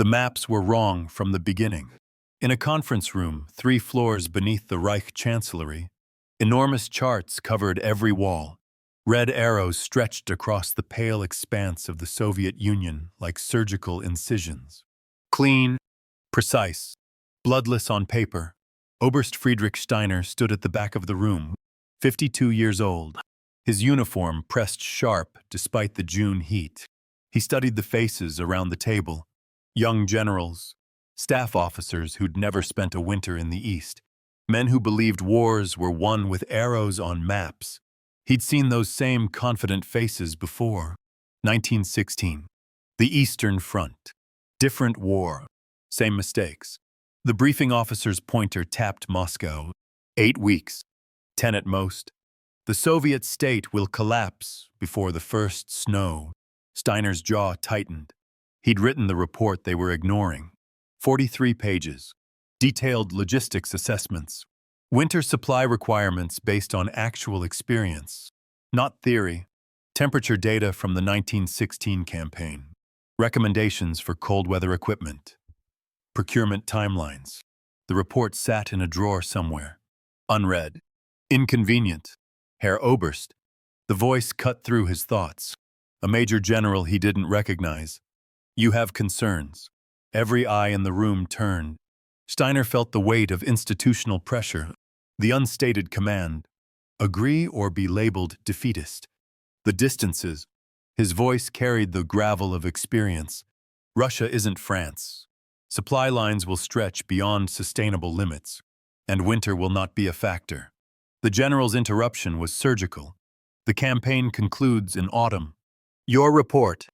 The maps were wrong from the beginning. In a conference room 3 floors beneath the Reich Chancellery, enormous charts covered every wall. Red arrows stretched across the pale expanse of the Soviet Union like surgical incisions. Clean, precise, bloodless on paper, Oberst Friedrich Steiner stood at the back of the room, 52 years old. His uniform pressed sharp despite the June heat. He studied the faces around the table, young generals, staff officers who'd never spent a winter in the East, men who believed wars were won with arrows on maps. He'd seen those same confident faces before. 1916. The Eastern Front. Different war. Same mistakes. The briefing officer's pointer tapped Moscow. 8 weeks. 10 at most. The Soviet state will collapse before the first snow. Steiner's jaw tightened. He'd written the report they were ignoring. 43 pages. Detailed logistics assessments. Winter supply requirements based on actual experience. Not theory. Temperature data from the 1916 campaign. Recommendations for cold weather equipment. Procurement timelines. The report sat in a drawer somewhere. Unread. Inconvenient. Herr Oberst. The voice cut through his thoughts. A major general he didn't recognize. You have concerns. Every eye in the room turned. Steiner felt the weight of institutional pressure, the unstated command. Agree or be labeled defeatist. The distances. His voice carried the gravel of experience. Russia isn't France. Supply lines will stretch beyond sustainable limits, and winter will not be a factor. The general's interruption was surgical. The campaign concludes in autumn. Your report,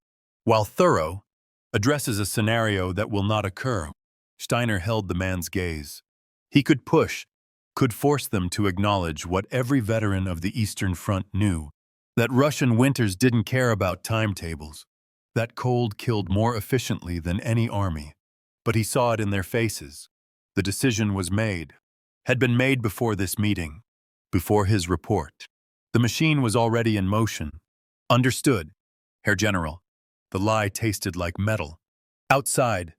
while thorough, addresses a scenario that will not occur. Steiner held the man's gaze. He could push, could force them to acknowledge what every veteran of the Eastern Front knew, that Russian winters didn't care about timetables. That cold killed more efficiently than any army. But he saw it in their faces. The decision was made, had been made before this meeting, before his report. The machine was already in motion. Understood, Herr General. The lie tasted like metal. Outside,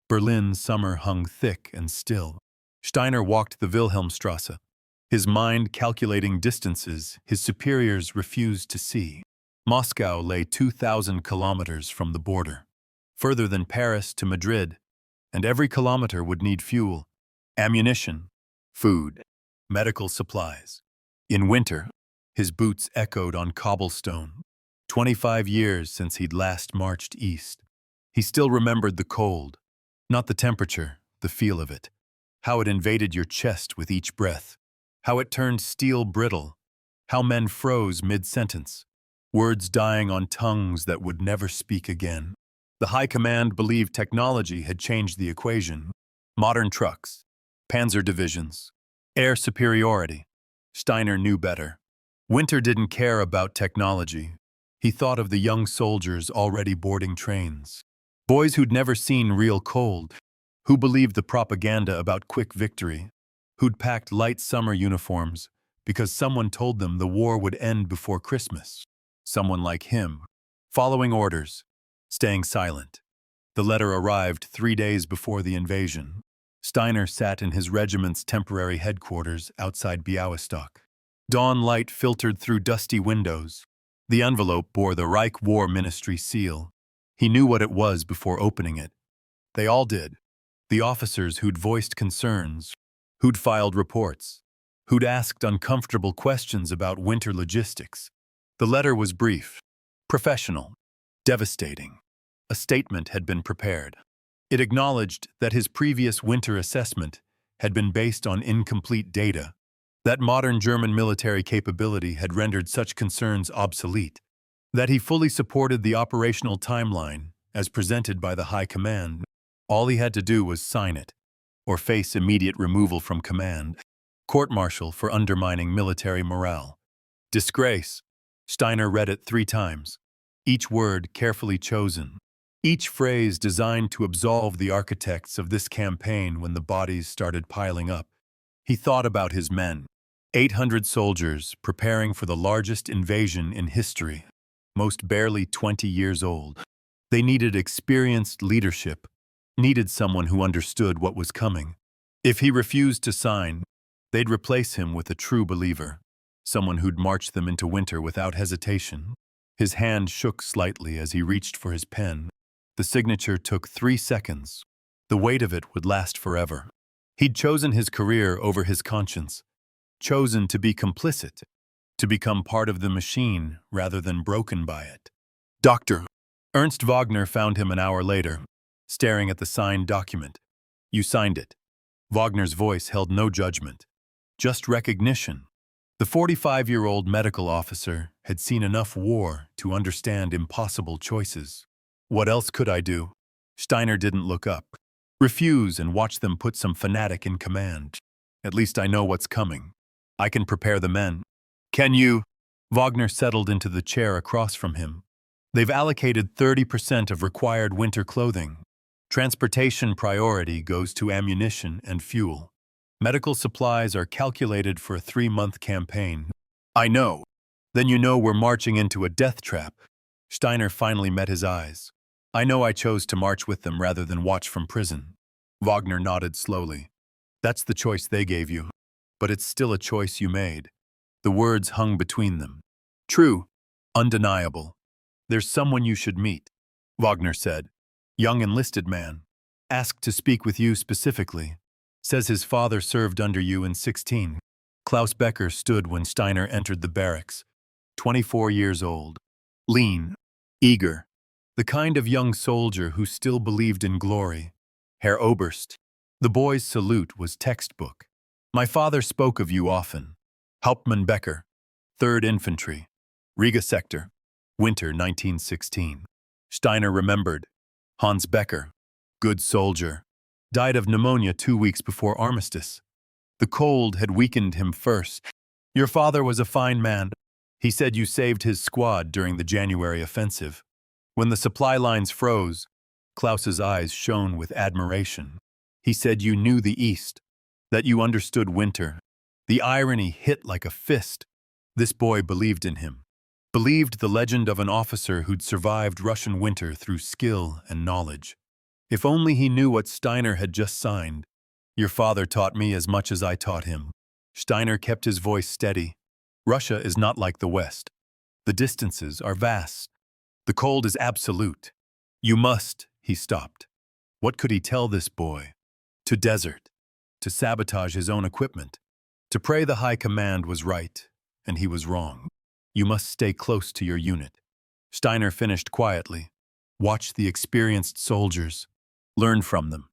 Berlin's summer hung thick and still. Steiner walked the Wilhelmstrasse, his mind calculating distances his superiors refused to see. Moscow lay 2,000 kilometers from the border, further than Paris to Madrid, and every kilometer would need fuel, ammunition, food, medical supplies. In winter, his boots echoed on cobblestone. 25 years since he'd last marched east. He still remembered the cold, not the temperature, the feel of it. How it invaded your chest with each breath. How it turned steel brittle. How men froze mid-sentence. Words dying on tongues that would never speak again. The High Command believed technology had changed the equation. Modern trucks, panzer divisions, air superiority. Steiner knew better. Winter didn't care about technology. He thought of the young soldiers already boarding trains. Boys who'd never seen real cold, who believed the propaganda about quick victory, who'd packed light summer uniforms because someone told them the war would end before Christmas. Someone like him, following orders, staying silent. The letter arrived 3 days before the invasion. Steiner sat in his regiment's temporary headquarters outside Białystok. Dawn light filtered through dusty windows. The envelope bore the Reich War Ministry seal. He knew what it was before opening it. They all did. The officers who'd voiced concerns, who'd filed reports, who'd asked uncomfortable questions about winter logistics. The letter was brief, professional, devastating. A statement had been prepared. It acknowledged that his previous winter assessment had been based on incomplete data, that modern German military capability had rendered such concerns obsolete, that he fully supported the operational timeline as presented by the High Command. All he had to do was sign it, or face immediate removal from command, court-martial for undermining military morale. Disgrace. Steiner read it 3 times, each word carefully chosen, each phrase designed to absolve the architects of this campaign when the bodies started piling up. He thought about his men, 800 soldiers preparing for the largest invasion in history, most barely 20 years old. They needed experienced leadership, needed someone who understood what was coming. If he refused to sign, they'd replace him with a true believer, someone who'd march them into winter without hesitation. His hand shook slightly as he reached for his pen. The signature took 3 seconds. The weight of it would last forever. He'd chosen his career over his conscience, chosen to be complicit, to become part of the machine rather than broken by it. Doctor. Ernst Wagner found him an hour later, staring at the signed document. You signed it. Wagner's voice held no judgment, just recognition. The 45-year-old medical officer had seen enough war to understand impossible choices. What else could I do? Steiner didn't look up. Refuse and watch them put some fanatic in command. At least I know what's coming. I can prepare the men. Can you? Wagner settled into the chair across from him. They've allocated 30% of required winter clothing. Transportation priority goes to ammunition and fuel. Medical supplies are calculated for a 3-month campaign. I know. Then you know we're marching into a death trap. Steiner finally met his eyes. I know I chose to march with them rather than watch from prison. Wagner nodded slowly. That's the choice they gave you. But it's still a choice you made. The words hung between them. True. Undeniable. There's someone you should meet, Wagner said. Young enlisted man. Asked to speak with you specifically. Says his father served under you in 16. Klaus Becker stood when Steiner entered the barracks. 24 years old. Lean. Eager. The kind of young soldier who still believed in glory. Herr Oberst. The boy's salute was textbook. My father spoke of you often. Hauptmann Becker. 3rd Infantry. Riga Sector. Winter 1916. Steiner remembered. Hans Becker. Good soldier. Died of pneumonia 2 weeks before armistice. The cold had weakened him first. Your father was a fine man. He said you saved his squad during the January offensive. When the supply lines froze, Klaus's eyes shone with admiration. He said you knew the East, that you understood winter. The irony hit like a fist. This boy believed in him. Believed the legend of an officer who'd survived Russian winter through skill and knowledge. If only he knew what Steiner had just signed. Your father taught me as much as I taught him. Steiner kept his voice steady. Russia is not like the West. The distances are vast. The cold is absolute. You must, he stopped. What could he tell this boy? To desert. To sabotage his own equipment. To pray the high command was right, and he was wrong. You must stay close to your unit. Steiner finished quietly. Watch the experienced soldiers. Learn from them.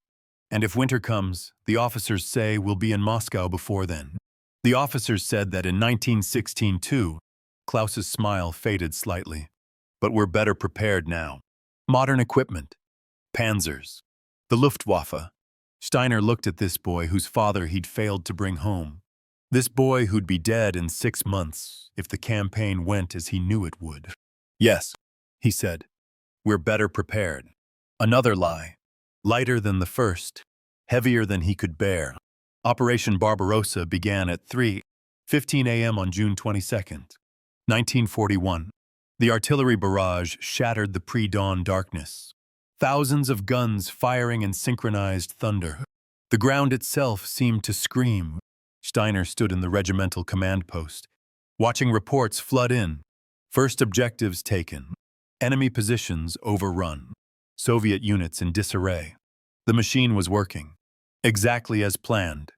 And if winter comes, the officers say we'll be in Moscow before then. The officers said that in 1916 too. Klaus's smile faded slightly. But we're better prepared now. Modern equipment. Panzers. The Luftwaffe. Steiner looked at this boy whose father he'd failed to bring home. This boy who'd be dead in 6 months if the campaign went as he knew it would. Yes, he said. We're better prepared. Another lie. Lighter than the first. Heavier than he could bear. Operation Barbarossa began at 3:15 a.m. on June 22nd, 1941. The artillery barrage shattered the pre-dawn darkness. Thousands of guns firing in synchronized thunder. The ground itself seemed to scream. Steiner stood in the regimental command post, watching reports flood in. First objectives taken. Enemy positions overrun. Soviet units in disarray. The machine was working. Exactly as planned.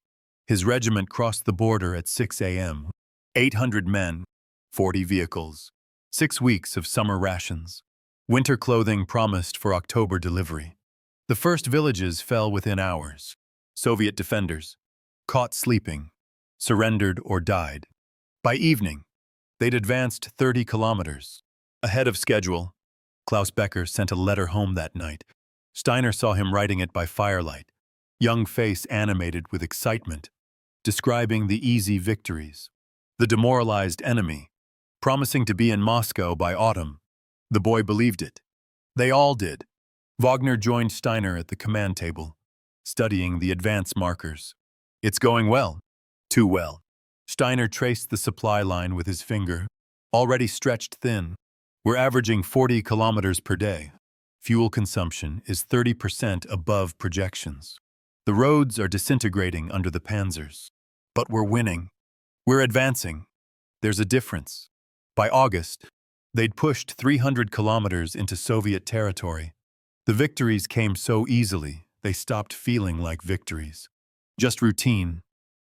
His regiment crossed the border at 6 a.m. 800 men, 40 vehicles. 6 weeks of summer rations. Winter clothing promised for October delivery. The first villages fell within hours. Soviet defenders, caught sleeping, surrendered or died. By evening, they'd advanced 30 kilometers. Ahead of schedule, Klaus Becker sent a letter home that night. Steiner saw him writing it by firelight, young face animated with excitement, describing the easy victories. The demoralized enemy, promising to be in Moscow by autumn. The boy believed it. They all did. Wagner joined Steiner at the command table, studying the advance markers. It's going well. Too well. Steiner traced the supply line with his finger, already stretched thin. We're averaging 40 kilometers per day. Fuel consumption is 30% above projections. The roads are disintegrating under the panzers. But we're winning. We're advancing. There's a difference. By August, they'd pushed 300 kilometers into Soviet territory. The victories came so easily, they stopped feeling like victories. Just routine.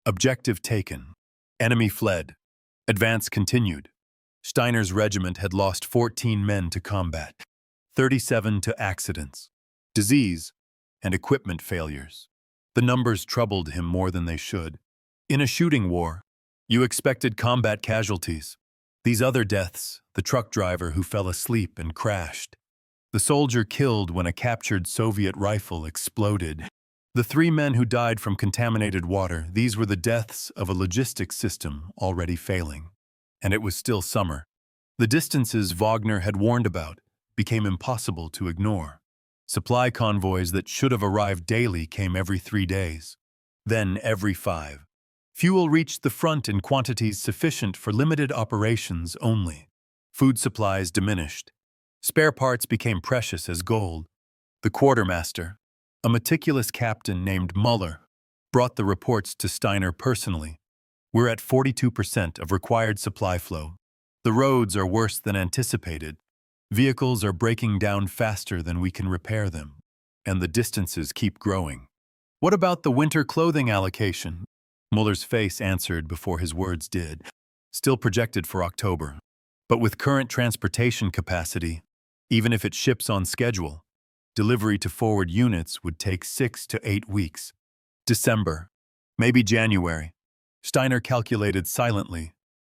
Objective taken. Enemy fled. Advance continued. Steiner's regiment had lost 14 men to combat, 37 to accidents, disease, and equipment failures. The numbers troubled him more than they should. In a shooting war, you expected combat casualties. These other deaths, the truck driver who fell asleep and crashed, the soldier killed when a captured Soviet rifle exploded, the 3 men who died from contaminated water, these were the deaths of a logistics system already failing. And it was still summer. The distances Wagner had warned about became impossible to ignore. Supply convoys that should have arrived daily came every 3 days, then every 5. Fuel reached the front in quantities sufficient for limited operations only. Food supplies diminished. Spare parts became precious as gold. The quartermaster, a meticulous captain named Muller, brought the reports to Steiner personally. We're at 42% of required supply flow. The roads are worse than anticipated. Vehicles are breaking down faster than we can repair them. And the distances keep growing. What about the winter clothing allocation? Muller's face answered before his words did. Still projected for October. But with current transportation capacity, even if it ships on schedule, delivery to forward units would take 6 to 8 weeks. December, maybe January. Steiner calculated silently.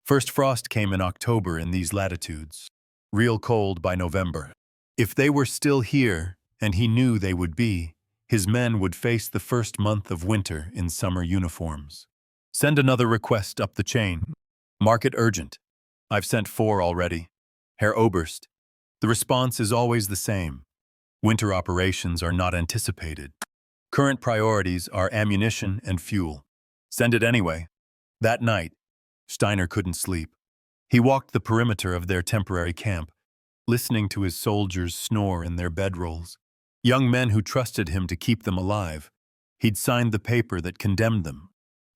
First frost came in October in these latitudes. Real cold by November. If they were still here, and he knew they would be, his men would face the first month of winter in summer uniforms. Send another request up the chain. Mark it urgent. I've sent 4 already. Herr Oberst. The response is always the same. Winter operations are not anticipated. Current priorities are ammunition and fuel. Send it anyway. That night, Steiner couldn't sleep. He walked the perimeter of their temporary camp, listening to his soldiers snore in their bedrolls. Young men who trusted him to keep them alive. He'd signed the paper that condemned them.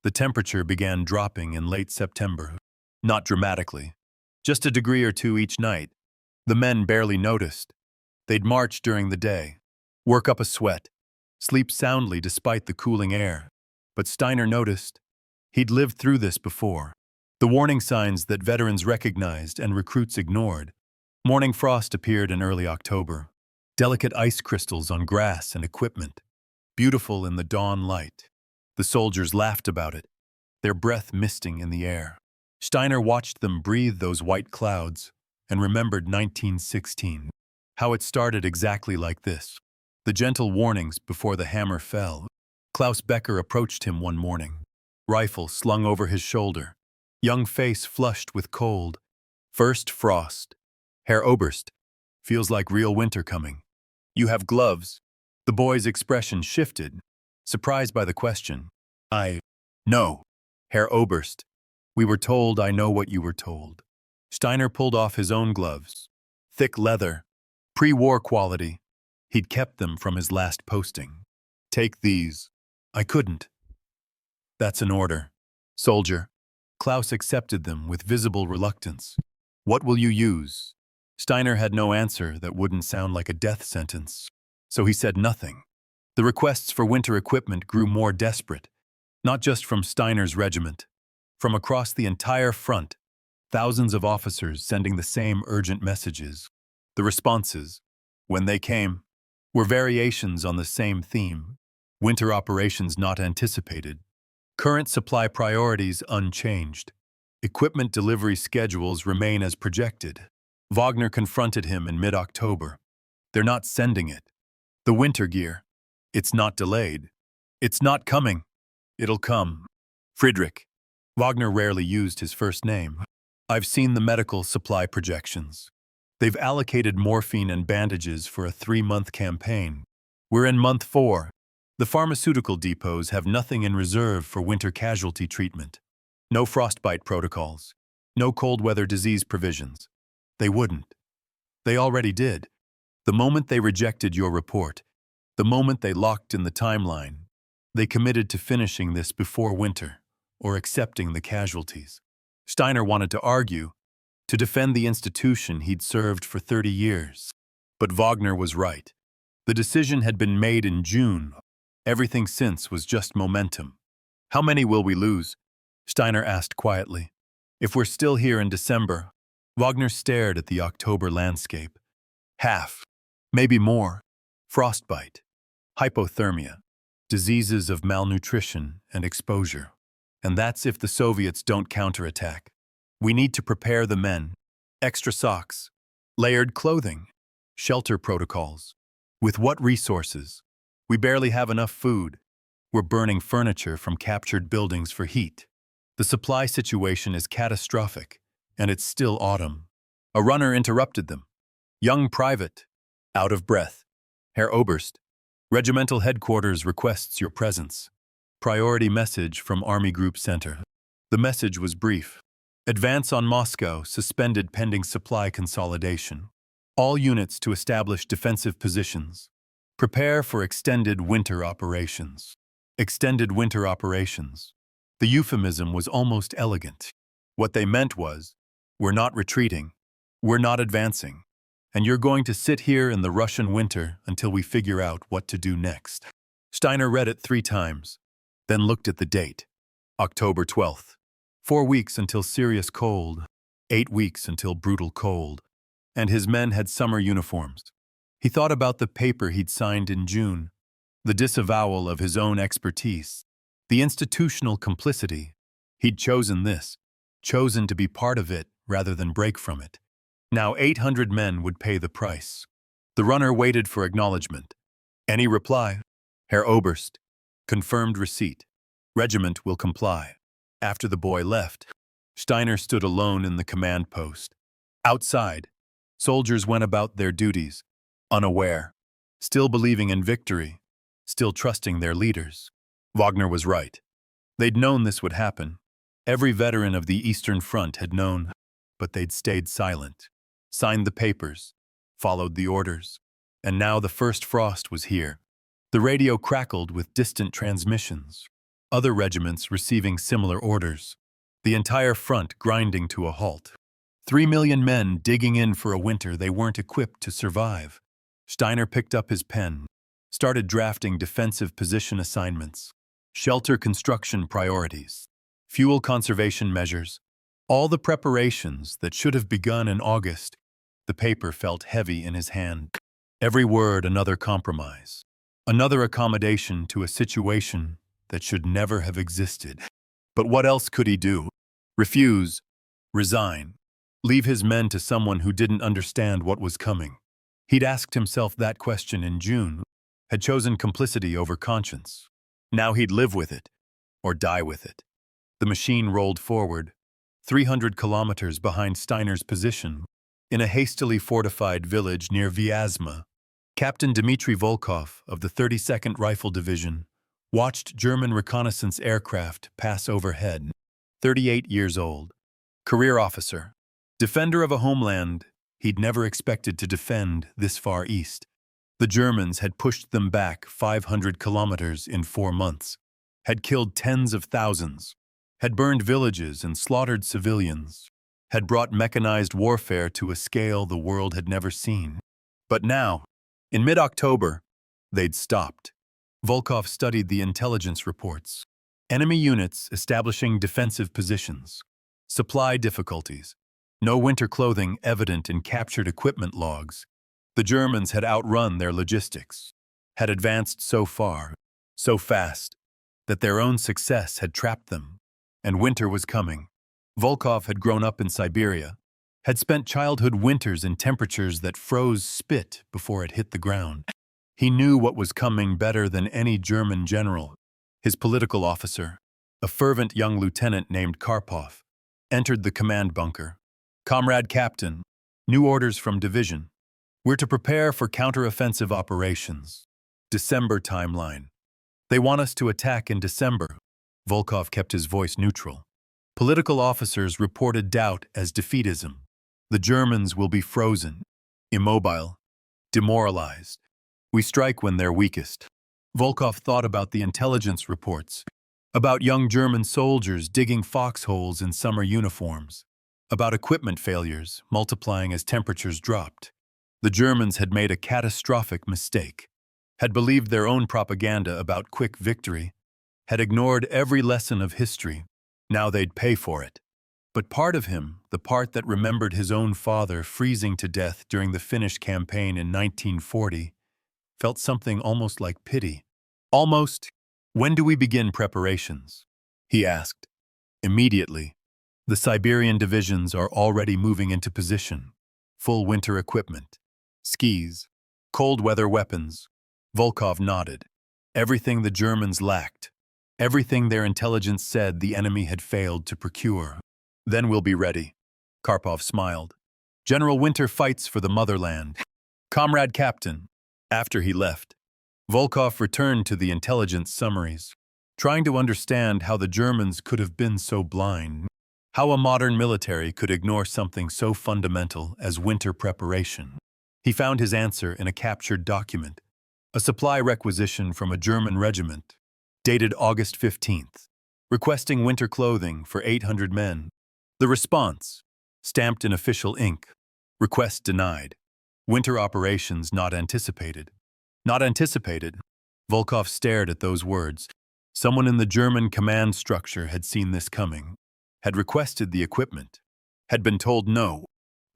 The temperature began dropping in late September. Not dramatically. Just a degree or 2 each night. The men barely noticed. They'd march during the day, work up a sweat, sleep soundly despite the cooling air. But Steiner noticed. He'd lived through this before. The warning signs that veterans recognized and recruits ignored. Morning frost appeared in early October. Delicate ice crystals on grass and equipment. Beautiful in the dawn light. The soldiers laughed about it, their breath misting in the air. Steiner watched them breathe those white clouds and remembered 1916. How it started exactly like this. The gentle warnings before the hammer fell. Klaus Becker approached him one morning. Rifle slung over his shoulder. Young face flushed with cold. First frost. Herr Oberst. Feels like real winter coming. You have gloves. The boy's expression shifted, surprised by the question. No. Herr Oberst. We were told I know what you were told. Steiner pulled off his own gloves. Thick leather. Pre-war quality. He'd kept them from his last posting. Take these. I couldn't. That's an order. Soldier. Klaus accepted them with visible reluctance. What will you use? Steiner had no answer that wouldn't sound like a death sentence, so he said nothing. The requests for winter equipment grew more desperate, not just from Steiner's regiment. From across the entire front, thousands of officers sending the same urgent messages. The responses, when they came, were variations on the same theme. Winter operations not anticipated. Current supply priorities unchanged. Equipment delivery schedules remain as projected. Wagner confronted him in mid-October. They're not sending it. The winter gear. It's not delayed. It's not coming. It'll come. Friedrich. Wagner rarely used his first name. I've seen the medical supply projections. They've allocated morphine and bandages for a 3-month campaign. We're in month 4. The pharmaceutical depots have nothing in reserve for winter casualty treatment. No frostbite protocols. No cold weather disease provisions. They wouldn't. They already did. The moment they rejected your report, the moment they locked in the timeline, they committed to finishing this before winter, or accepting the casualties. Steiner wanted to argue, to defend the institution he'd served for 30 years. But Wagner was right. The decision had been made in June. Everything since was just momentum. How many will we lose? Steiner asked quietly. If we're still here in December, Wagner stared at the October landscape. Half, maybe more. Frostbite, hypothermia, diseases of malnutrition and exposure. And that's if the Soviets don't counterattack. We need to prepare the men. Extra socks, layered clothing, shelter protocols. With what resources? We barely have enough food. We're burning furniture from captured buildings for heat. The supply situation is catastrophic, and it's still autumn. A runner interrupted them. Young private, out of breath. Herr Oberst, regimental headquarters requests your presence. Priority message from Army Group Center. The message was brief. Advance on Moscow suspended pending supply consolidation. All units to establish defensive positions. Prepare for extended winter operations. Extended winter operations. The euphemism was almost elegant. What they meant was, we're not retreating, we're not advancing, and you're going to sit here in the Russian winter until we figure out what to do next. Steiner read it 3 times, then looked at the date. October 12th. 4 weeks until serious cold, 8 weeks until brutal cold, and his men had summer uniforms. He thought about the paper he'd signed in June, the disavowal of his own expertise, the institutional complicity. He'd chosen this, chosen to be part of it rather than break from it. Now 800 men would pay the price. The runner waited for acknowledgement. Any reply? Herr Oberst. Confirmed receipt. Regiment will comply. After the boy left, Steiner stood alone in the command post. Outside, soldiers went about their duties, unaware, still believing in victory, still trusting their leaders. Wagner was right. They'd known this would happen. Every veteran of the Eastern Front had known, but they'd stayed silent, signed the papers, followed the orders. And now the first frost was here. The radio crackled with distant transmissions. Other regiments receiving similar orders. The entire front grinding to a halt. 3 million men digging in for a winter they weren't equipped to survive. Steiner picked up his pen, started drafting defensive position assignments, shelter construction priorities, fuel conservation measures, all the preparations that should have begun in August. The paper felt heavy in his hand. Every word another compromise, another accommodation to a situation that should never have existed. But what else could he do? Refuse, resign, leave his men to someone who didn't understand what was coming. He'd asked himself that question in June, had chosen complicity over conscience. Now he'd live with it, or die with it. The machine rolled forward, 300 kilometers behind Steiner's position, in a hastily fortified village near Vyazma. Captain Dmitri Volkov of the 32nd Rifle Division watched German reconnaissance aircraft pass overhead. 38 years old, career officer, defender of a homeland he'd never expected to defend this far east. The Germans had pushed them back 500 kilometers in 4 months, had killed tens of thousands, had burned villages and slaughtered civilians, had brought mechanized warfare to a scale the world had never seen. But now, in mid-October, they'd stopped. Volkov studied the intelligence reports. Enemy units establishing defensive positions. Supply difficulties. No winter clothing evident in captured equipment logs. The Germans had outrun their logistics, had advanced so far, so fast, that their own success had trapped them. And winter was coming. Volkov had grown up in Siberia, had spent childhood winters in temperatures that froze spit before it hit the ground. He knew what was coming better than any German general. His political officer, a fervent young lieutenant named Karpov, entered the command bunker. Comrade Captain, new orders from division. We're to prepare for counteroffensive operations. December timeline. They want us to attack in December. Volkov kept his voice neutral. Political officers reported doubt as defeatism. The Germans will be frozen, immobile, demoralized. We strike when they're weakest. Volkov thought about the intelligence reports, about young German soldiers digging foxholes in summer uniforms, about equipment failures multiplying as temperatures dropped. The Germans had made a catastrophic mistake, had believed their own propaganda about quick victory, had ignored every lesson of history. Now they'd pay for it. But part of him, the part that remembered his own father freezing to death during the Finnish campaign in 1940, felt something almost like pity. Almost. When do we begin preparations? He asked. Immediately. The Siberian divisions are already moving into position. Full winter equipment. Skis. Cold weather weapons. Volkov nodded. Everything the Germans lacked. Everything their intelligence said the enemy had failed to procure. Then we'll be ready. Karpov smiled. General Winter fights for the motherland. Comrade Captain. After he left, Volkov returned to the intelligence summaries, trying to understand how the Germans could have been so blind, how a modern military could ignore something so fundamental as winter preparation. He found his answer in a captured document, a supply requisition from a German regiment, dated August 15th, requesting winter clothing for 800 men. The response, stamped in official ink, request denied. Winter operations not anticipated. Not anticipated. Volkov stared at those words. Someone in the German command structure had seen this coming, had requested the equipment, had been told no.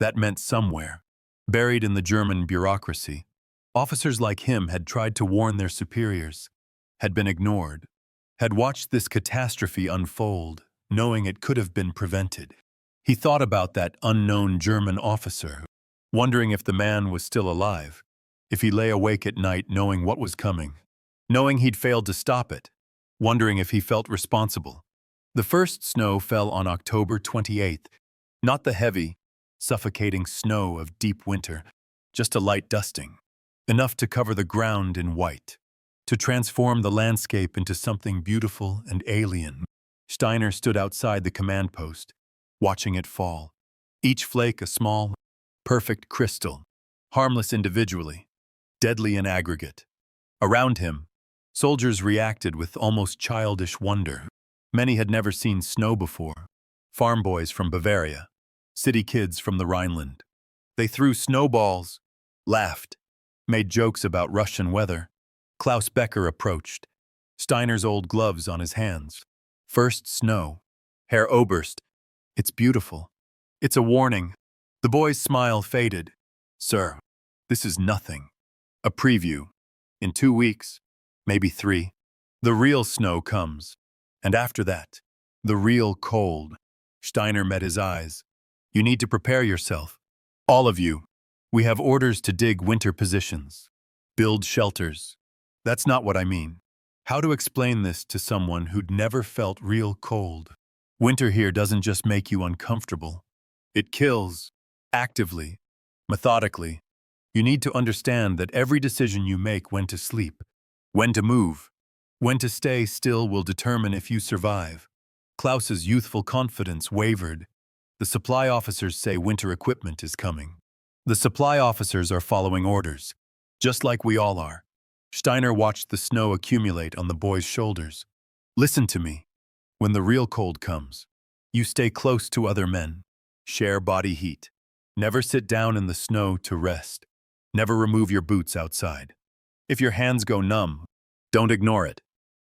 That meant somewhere, buried in the German bureaucracy, officers like him had tried to warn their superiors, had been ignored, had watched this catastrophe unfold, knowing it could have been prevented. He thought about that unknown German officer, wondering if the man was still alive, if he lay awake at night knowing what was coming, knowing he'd failed to stop it, wondering if he felt responsible. The first snow fell on October 28th, not the heavy, suffocating snow of deep winter, just a light dusting, enough to cover the ground in white, to transform the landscape into something beautiful and alien. Steiner stood outside the command post, watching it fall, each flake a small, perfect crystal, harmless individually, deadly in aggregate. Around him, soldiers reacted with almost childish wonder. Many had never seen snow before. Farm boys from Bavaria, city kids from the Rhineland. They threw snowballs, laughed, made jokes about Russian weather. Klaus Becker approached, Steiner's old gloves on his hands. First snow. Herr Oberst. It's beautiful. It's a warning. The boy's smile faded. Sir, this is nothing. A preview. In 2 weeks, maybe 3, the real snow comes. And after that, the real cold. Steiner met his eyes. You need to prepare yourself. All of you. We have orders to dig winter positions. Build shelters. That's not what I mean. How to explain this to someone who'd never felt real cold? Winter here doesn't just make you uncomfortable. It kills. Actively. Methodically. You need to understand that every decision you make when to sleep, when to move, when to stay still will determine if you survive. Klaus's youthful confidence wavered. The supply officers say winter equipment is coming. The supply officers are following orders, just like we all are. Steiner watched the snow accumulate on the boy's shoulders. Listen to me. When the real cold comes, you stay close to other men. Share body heat. Never sit down in the snow to rest. Never remove your boots outside. If your hands go numb, don't ignore it.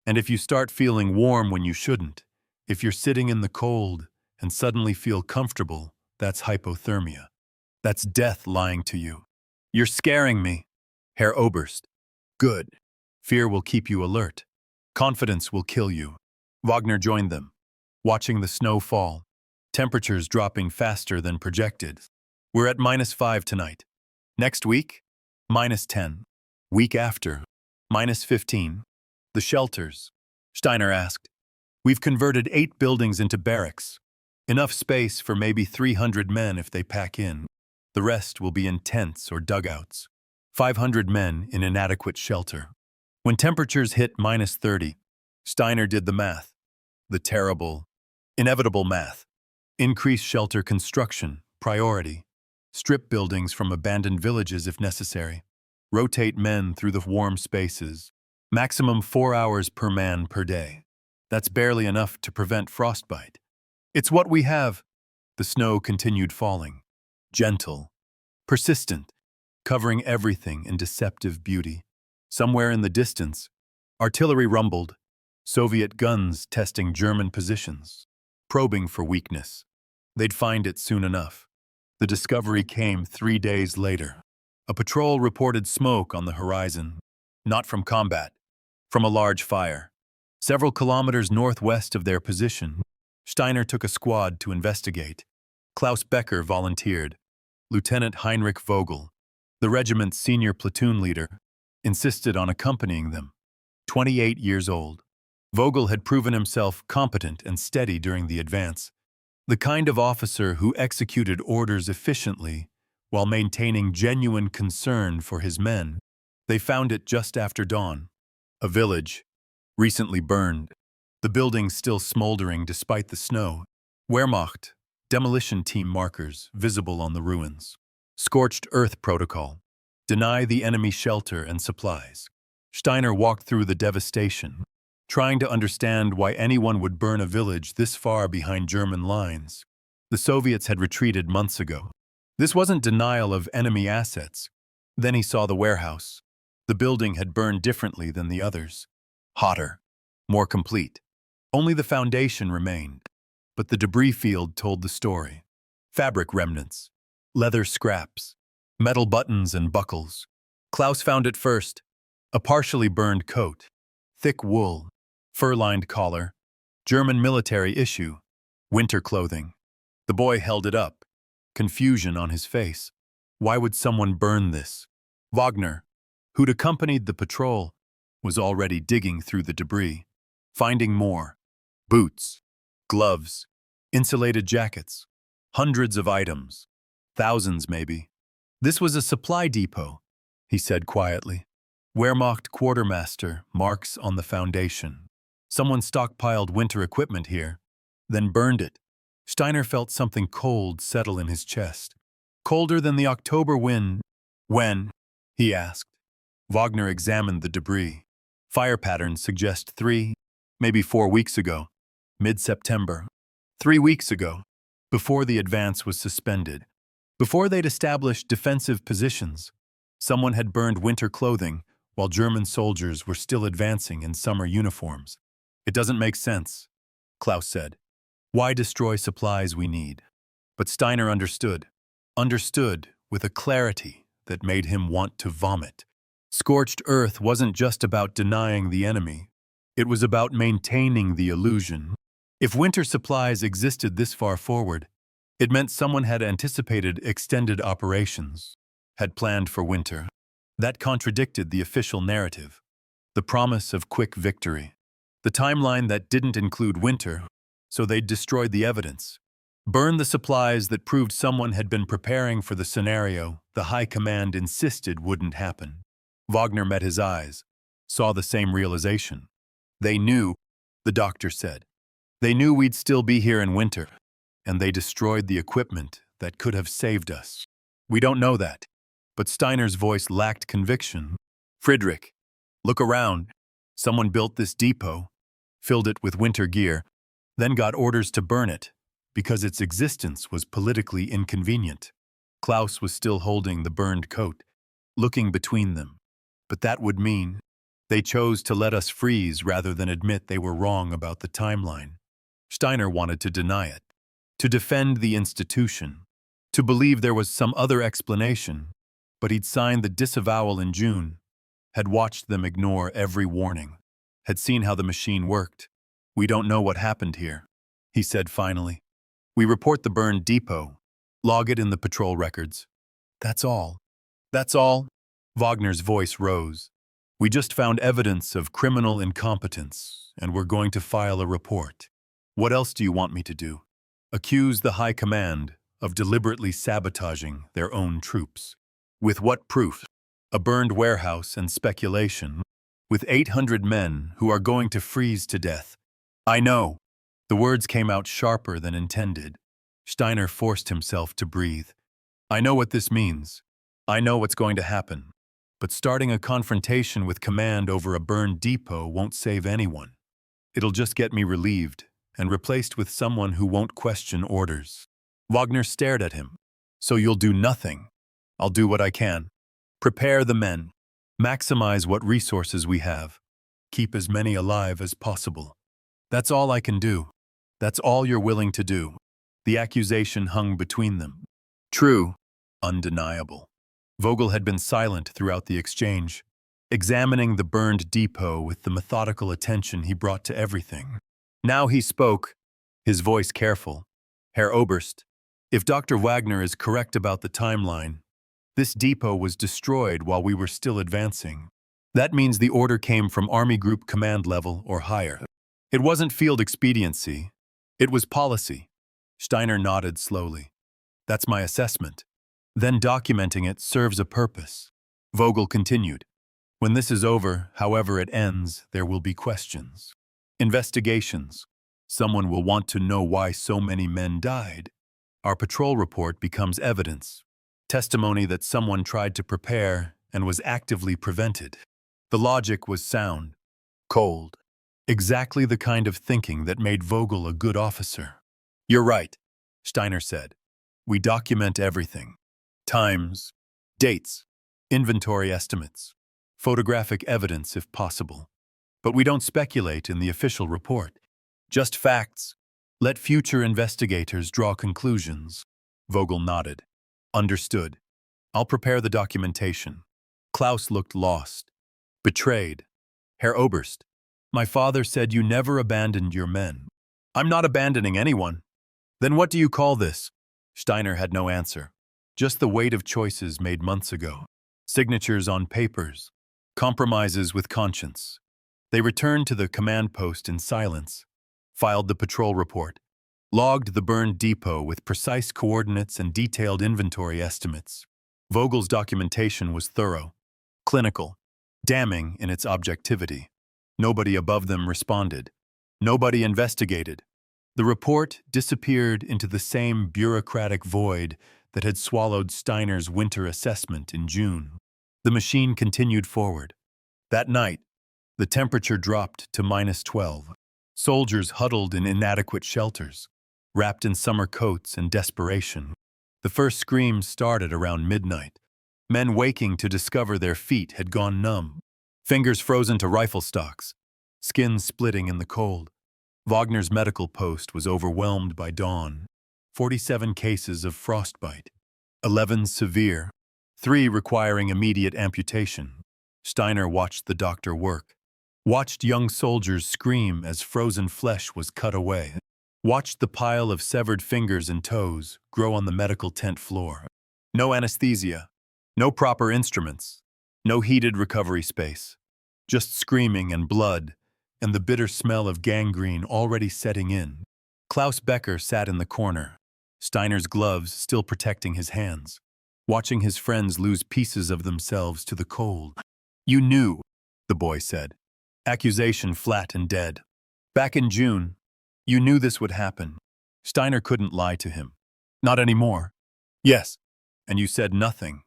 And if you start feeling warm when you shouldn't, if you're sitting in the cold and suddenly feel comfortable, that's hypothermia. That's death lying to you. You're scaring me, Herr Oberst. Good. Fear will keep you alert. Confidence will kill you. Wagner joined them, watching the snow fall, temperatures dropping faster than projected. We're at -5 tonight. Next week, -10. Week after, -15. The shelters, Steiner asked. We've converted 8 buildings into barracks. Enough space for maybe 300 men if they pack in. The rest will be in tents or dugouts. 500 men in inadequate shelter. When temperatures hit -30, Steiner did the math. The terrible, inevitable math. Increase shelter construction, priority. Strip buildings from abandoned villages if necessary. Rotate men through the warm spaces. Maximum 4 hours per man per day. That's barely enough to prevent frostbite. It's what we have. The snow continued falling. Gentle. Persistent. Covering everything in deceptive beauty. Somewhere in the distance, artillery rumbled. Soviet guns testing German positions. Probing for weakness. They'd find it soon enough. The discovery came 3 days later. A patrol reported smoke on the horizon. Not from combat. From a large fire. Several kilometers northwest of their position. Steiner took a squad to investigate. Klaus Becker volunteered. Lieutenant Heinrich Vogel, the regiment's senior platoon leader, insisted on accompanying them. 28 years old. Vogel had proven himself competent and steady during the advance. The kind of officer who executed orders efficiently while maintaining genuine concern for his men. They found it just after dawn. A village, recently burned. The building still smoldering despite the snow. Wehrmacht, demolition team markers visible on the ruins. Scorched earth protocol. Deny the enemy shelter and supplies. Steiner walked through the devastation, trying to understand why anyone would burn a village this far behind German lines. The Soviets had retreated months ago. This wasn't denial of enemy assets. Then he saw the warehouse. The building had burned differently than the others. Hotter. More complete. Only the foundation remained. But the debris field told the story. Fabric remnants. Leather scraps. Metal buttons and buckles. Klaus found it first. A partially burned coat. Thick wool. Fur-lined collar. German military issue. Winter clothing. The boy held it up. Confusion on his face. Why would someone burn this? Wagner, who'd accompanied the patrol, was already digging through the debris, finding more. Boots, gloves, insulated jackets, hundreds of items, thousands maybe. This was a supply depot, he said quietly. Wehrmacht quartermaster marks on the foundation. Someone stockpiled winter equipment here, then burned it. Steiner felt something cold settle in his chest. Colder than the October wind. When? He asked. Wagner examined the debris. Fire patterns suggest 3, maybe 4 weeks ago. Mid-September. 3 weeks ago. Before the advance was suspended. Before they'd established defensive positions. Someone had burned winter clothing while German soldiers were still advancing in summer uniforms. It doesn't make sense, Klaus said. Why destroy supplies we need? But Steiner understood. Understood with a clarity that made him want to vomit. Scorched earth wasn't just about denying the enemy. It was about maintaining the illusion. If winter supplies existed this far forward, it meant someone had anticipated extended operations, had planned for winter. That contradicted the official narrative, the promise of quick victory, the timeline that didn't include winter, so they'd destroyed the evidence. Burn the supplies that proved someone had been preparing for the scenario the high command insisted wouldn't happen. Wagner met his eyes, saw the same realization. They knew, the doctor said. They knew we'd still be here in winter, and they destroyed the equipment that could have saved us. We don't know that. But Steiner's voice lacked conviction. Friedrich, look around. Someone built this depot, filled it with winter gear, then got orders to burn it, because its existence was politically inconvenient. Klaus was still holding the burned coat, looking between them. But that would mean they chose to let us freeze rather than admit they were wrong about the timeline. Steiner wanted to deny it, to defend the institution, to believe there was some other explanation, but he'd signed the disavowal in June, had watched them ignore every warning, had seen how the machine worked. We don't know what happened here, he said finally. We report the burned depot, log it in the patrol records. That's all. That's all? Wagner's voice rose. We just found evidence of criminal incompetence, and we're going to file a report. What else do you want me to do? Accuse the high command of deliberately sabotaging their own troops. With what proof? A burned warehouse and speculation. With 800 men who are going to freeze to death. I know. The words came out sharper than intended. Steiner forced himself to breathe. I know what this means. I know what's going to happen. but starting a confrontation with command over a burned depot won't save anyone. It'll just get me relieved and replaced with someone who won't question orders. Wagner stared at him. So you'll do nothing. I'll do what I can. Prepare the men. Maximize what resources we have. Keep as many alive as possible. That's all I can do. That's all you're willing to do. The accusation hung between them. True. Undeniable. Vogel had been silent throughout the exchange, examining the burned depot with the methodical attention he brought to everything. Now he spoke, his voice careful. Herr Oberst, if Dr. Wagner is correct about the timeline, this depot was destroyed while we were still advancing. That means the order came from Army Group Command level or higher. It wasn't field expediency. It was policy. Steiner nodded slowly. That's my assessment. Then documenting it serves a purpose. Vogel continued. When this is over, however it ends, there will be questions. Investigations. Someone will want to know why so many men died. Our patrol report becomes evidence. Testimony that someone tried to prepare and was actively prevented. The logic was sound, cold. Exactly the kind of thinking that made Vogel a good officer. You're right, Steiner said. We document everything. Times, dates, inventory estimates, photographic evidence if possible. But we don't speculate in the official report. Just facts. Let future investigators draw conclusions. Vogel nodded. Understood. I'll prepare the documentation. Klaus looked lost. Betrayed. Herr Oberst, my father said you never abandoned your men. I'm not abandoning anyone. Then what do you call this? Steiner had no answer. Just the weight of choices made months ago. Signatures on papers. Compromises with conscience. They returned to the command post in silence. Filed the patrol report. Logged the burned depot with precise coordinates and detailed inventory estimates. Vogel's documentation was thorough. Clinical. Damning in its objectivity. Nobody above them responded. Nobody investigated. The report disappeared into the same bureaucratic void that had swallowed Steiner's winter assessment in June. The machine continued forward. That night, the temperature dropped to -12. Soldiers huddled in inadequate shelters, wrapped in summer coats and desperation. The first screams started around midnight. Men waking to discover their feet had gone numb. Fingers frozen to rifle stocks, skin splitting in the cold. Wagner's medical post was overwhelmed by dawn. 47 cases of frostbite, 11 severe, 3 requiring immediate amputation. Steiner watched the doctor work, watched young soldiers scream as frozen flesh was cut away, watched the pile of severed fingers and toes grow on the medical tent floor. No anesthesia, no proper instruments, no heated recovery space, just screaming and blood and the bitter smell of gangrene already setting in. Klaus Becker sat in the corner, Steiner's gloves still protecting his hands, watching his friends lose pieces of themselves to the cold. You knew, the boy said. Accusation flat and dead. Back in June, you knew this would happen. Steiner couldn't lie to him. Not anymore. Yes. And you said nothing.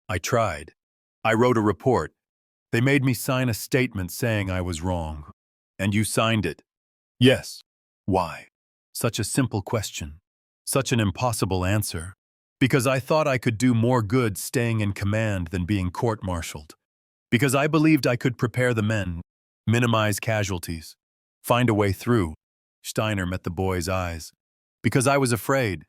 I tried. I wrote a report. They made me sign a statement saying I was wrong. And you signed it. Yes. Why? Such a simple question. Such an impossible answer. Because I thought I could do more good staying in command than being court-martialed. Because I believed I could prepare the men, minimize casualties, find a way through. Steiner met the boy's eyes. Because I was afraid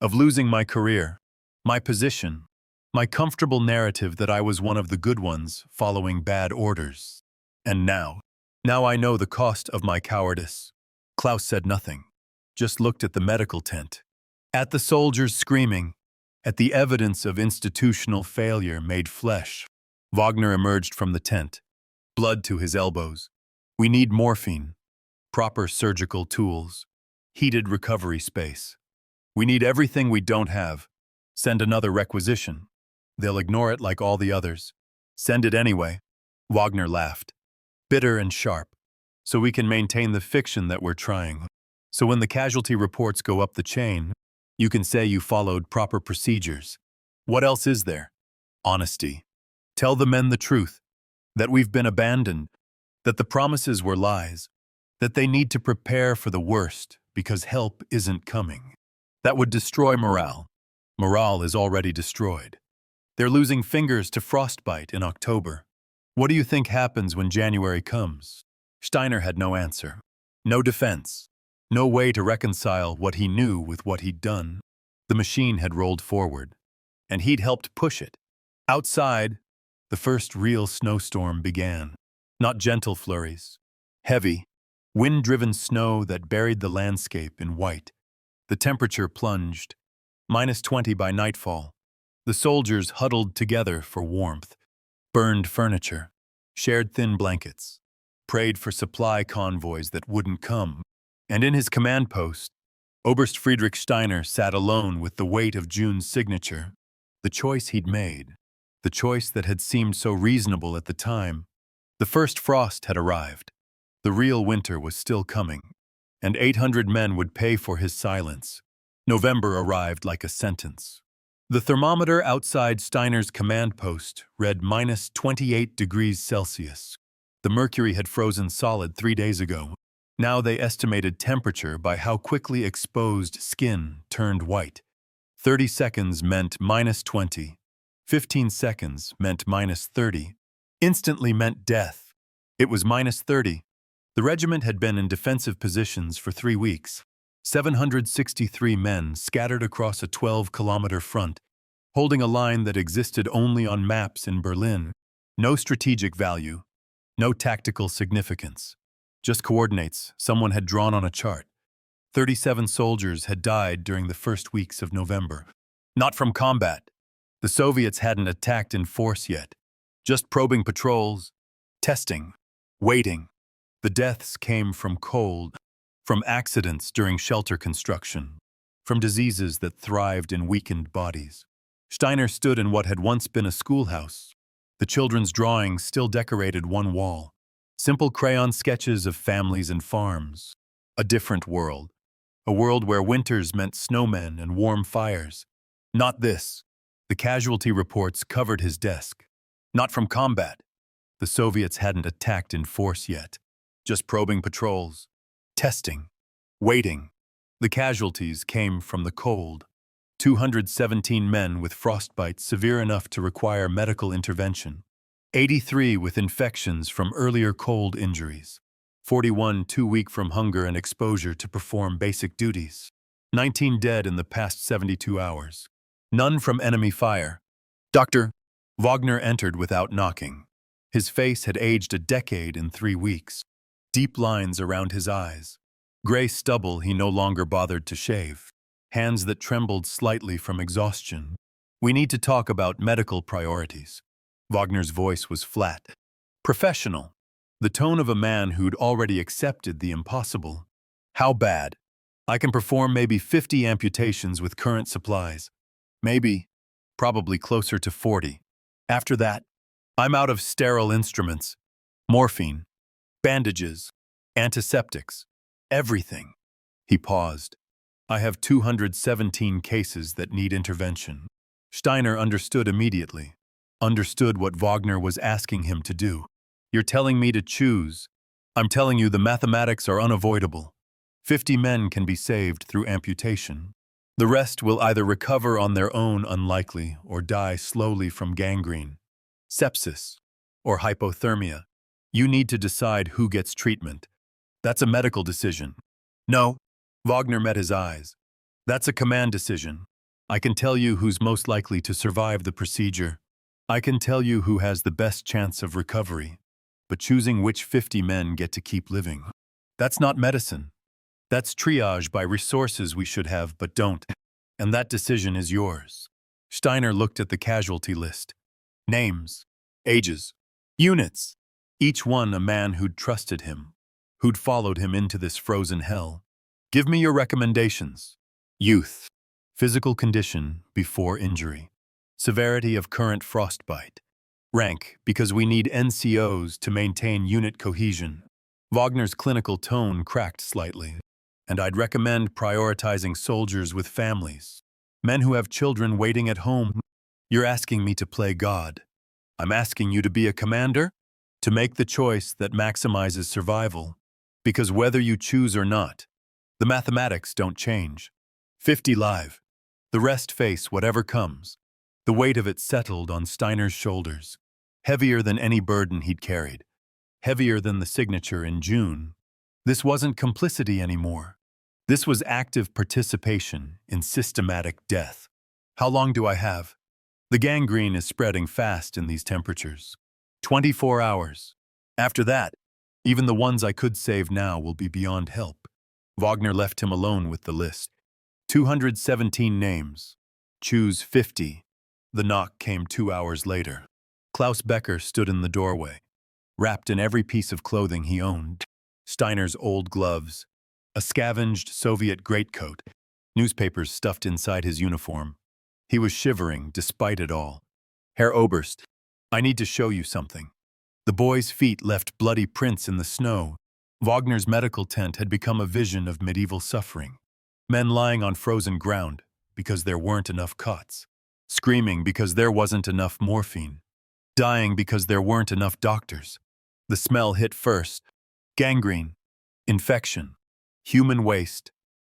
of losing my career, my position, my comfortable narrative that I was one of the good ones following bad orders. And now I know the cost of my cowardice. Klaus said nothing, just looked at the medical tent, at the soldiers screaming, at the evidence of institutional failure made flesh. Wagner emerged from the tent, blood to his elbows. We need morphine, proper surgical tools, heated recovery space. We need everything we don't have. Send another requisition. They'll ignore it like all the others. Send it anyway. Wagner laughed, bitter and sharp, so we can maintain the fiction that we're trying. So when the casualty reports go up the chain, you can say you followed proper procedures. What else is there? Honesty. Tell the men the truth, that we've been abandoned, that the promises were lies, that they need to prepare for the worst because help isn't coming. That would destroy morale. Morale is already destroyed. They're losing fingers to frostbite in October. What do you think happens when January comes? Steiner had no answer. No defense. No way to reconcile what he knew with what he'd done. The machine had rolled forward, and he'd helped push it. Outside, the first real snowstorm began. Not gentle flurries. Heavy, wind-driven snow that buried the landscape in white. The temperature plunged. -20 by nightfall. The soldiers huddled together for warmth, burned furniture, shared thin blankets, prayed for supply convoys that wouldn't come. And in his command post, Oberst Friedrich Steiner sat alone with the weight of June's signature. The choice he'd made, the choice that had seemed so reasonable at the time. The first frost had arrived. The real winter was still coming, and 800 men would pay for his silence. November arrived like a sentence. The thermometer outside Steiner's command post read -28 degrees Celsius. The mercury had frozen solid 3 days ago. Now they estimated temperature by how quickly exposed skin turned white. 30 seconds meant -20. 15 seconds meant -30. Instantly meant death. It was -30. The regiment had been in defensive positions for 3 weeks. 763 men scattered across a 12-kilometer front, holding a line that existed only on maps in Berlin. No strategic value, no tactical significance. Just coordinates someone had drawn on a chart. 37 soldiers had died during the first weeks of November. Not from combat. The Soviets hadn't attacked in force yet. Just probing patrols, testing, waiting. The deaths came from cold, from accidents during shelter construction, from diseases that thrived in weakened bodies. Steiner stood in what had once been a schoolhouse. The children's drawings still decorated one wall. Simple crayon sketches of families and farms. A different world. A world where winters meant snowmen and warm fires. Not this. The casualty reports covered his desk. Not from combat. The Soviets hadn't attacked in force yet. Just probing patrols. Testing. Waiting. The casualties came from the cold. 217 men with frostbite severe enough to require medical intervention. 83 with infections from earlier cold injuries. 41 too weak from hunger and exposure to perform basic duties. 19 dead in the past 72 hours. None from enemy fire. Dr. Wagner entered without knocking. His face had aged a decade in 3 weeks. Deep lines around his eyes. Gray stubble he no longer bothered to shave. Hands that trembled slightly from exhaustion. We need to talk about medical priorities. Wagner's voice was flat. Professional. The tone of a man who'd already accepted the impossible. How bad? I can perform maybe 50 amputations with current supplies. Maybe, probably closer to 40. After that, I'm out of sterile instruments. Morphine. Bandages. Antiseptics. Everything. He paused. I have 217 cases that need intervention. Steiner understood immediately. Understood what Wagner was asking him to do. You're telling me to choose. I'm telling you the mathematics are unavoidable. 50 men can be saved through amputation. The rest will either recover on their own unlikely or die slowly from gangrene, sepsis, or hypothermia. You need to decide who gets treatment. That's a medical decision. No, Wagner met his eyes. That's a command decision. I can tell you who's most likely to survive the procedure. I can tell you who has the best chance of recovery. But choosing which 50 men get to keep living, that's not medicine. That's triage by resources we should have but don't. And that decision is yours. Steiner looked at the casualty list. Names, ages, units. Each one a man who'd trusted him, who'd followed him into this frozen hell. Give me your recommendations. Youth. Physical condition before injury. Severity of current frostbite. Rank, because we need NCOs to maintain unit cohesion. Wagner's clinical tone cracked slightly. And I'd recommend prioritizing soldiers with families. Men who have children waiting at home. You're asking me to play God. I'm asking you to be a commander, to make the choice that maximizes survival. Because whether you choose or not, the mathematics don't change. 50 live. The rest face whatever comes. The weight of it settled on Steiner's shoulders, heavier than any burden he'd carried, heavier than the signature in June. This wasn't complicity anymore. This was active participation in systematic death. How long do I have? The gangrene is spreading fast in these temperatures. 24 hours. After that, even the ones I could save now will be beyond help. Wagner left him alone with the list. 217 names. Choose 50. The knock came 2 hours later. Klaus Becker stood in the doorway, wrapped in every piece of clothing he owned. Steiner's old gloves, a scavenged Soviet greatcoat, newspapers stuffed inside his uniform. He was shivering despite it all. Herr Oberst, I need to show you something. The boy's feet left bloody prints in the snow. Wagner's medical tent had become a vision of medieval suffering. Men lying on frozen ground because there weren't enough cots. Screaming because there wasn't enough morphine. Dying because there weren't enough doctors. The smell hit first. Gangrene. Infection. Human waste.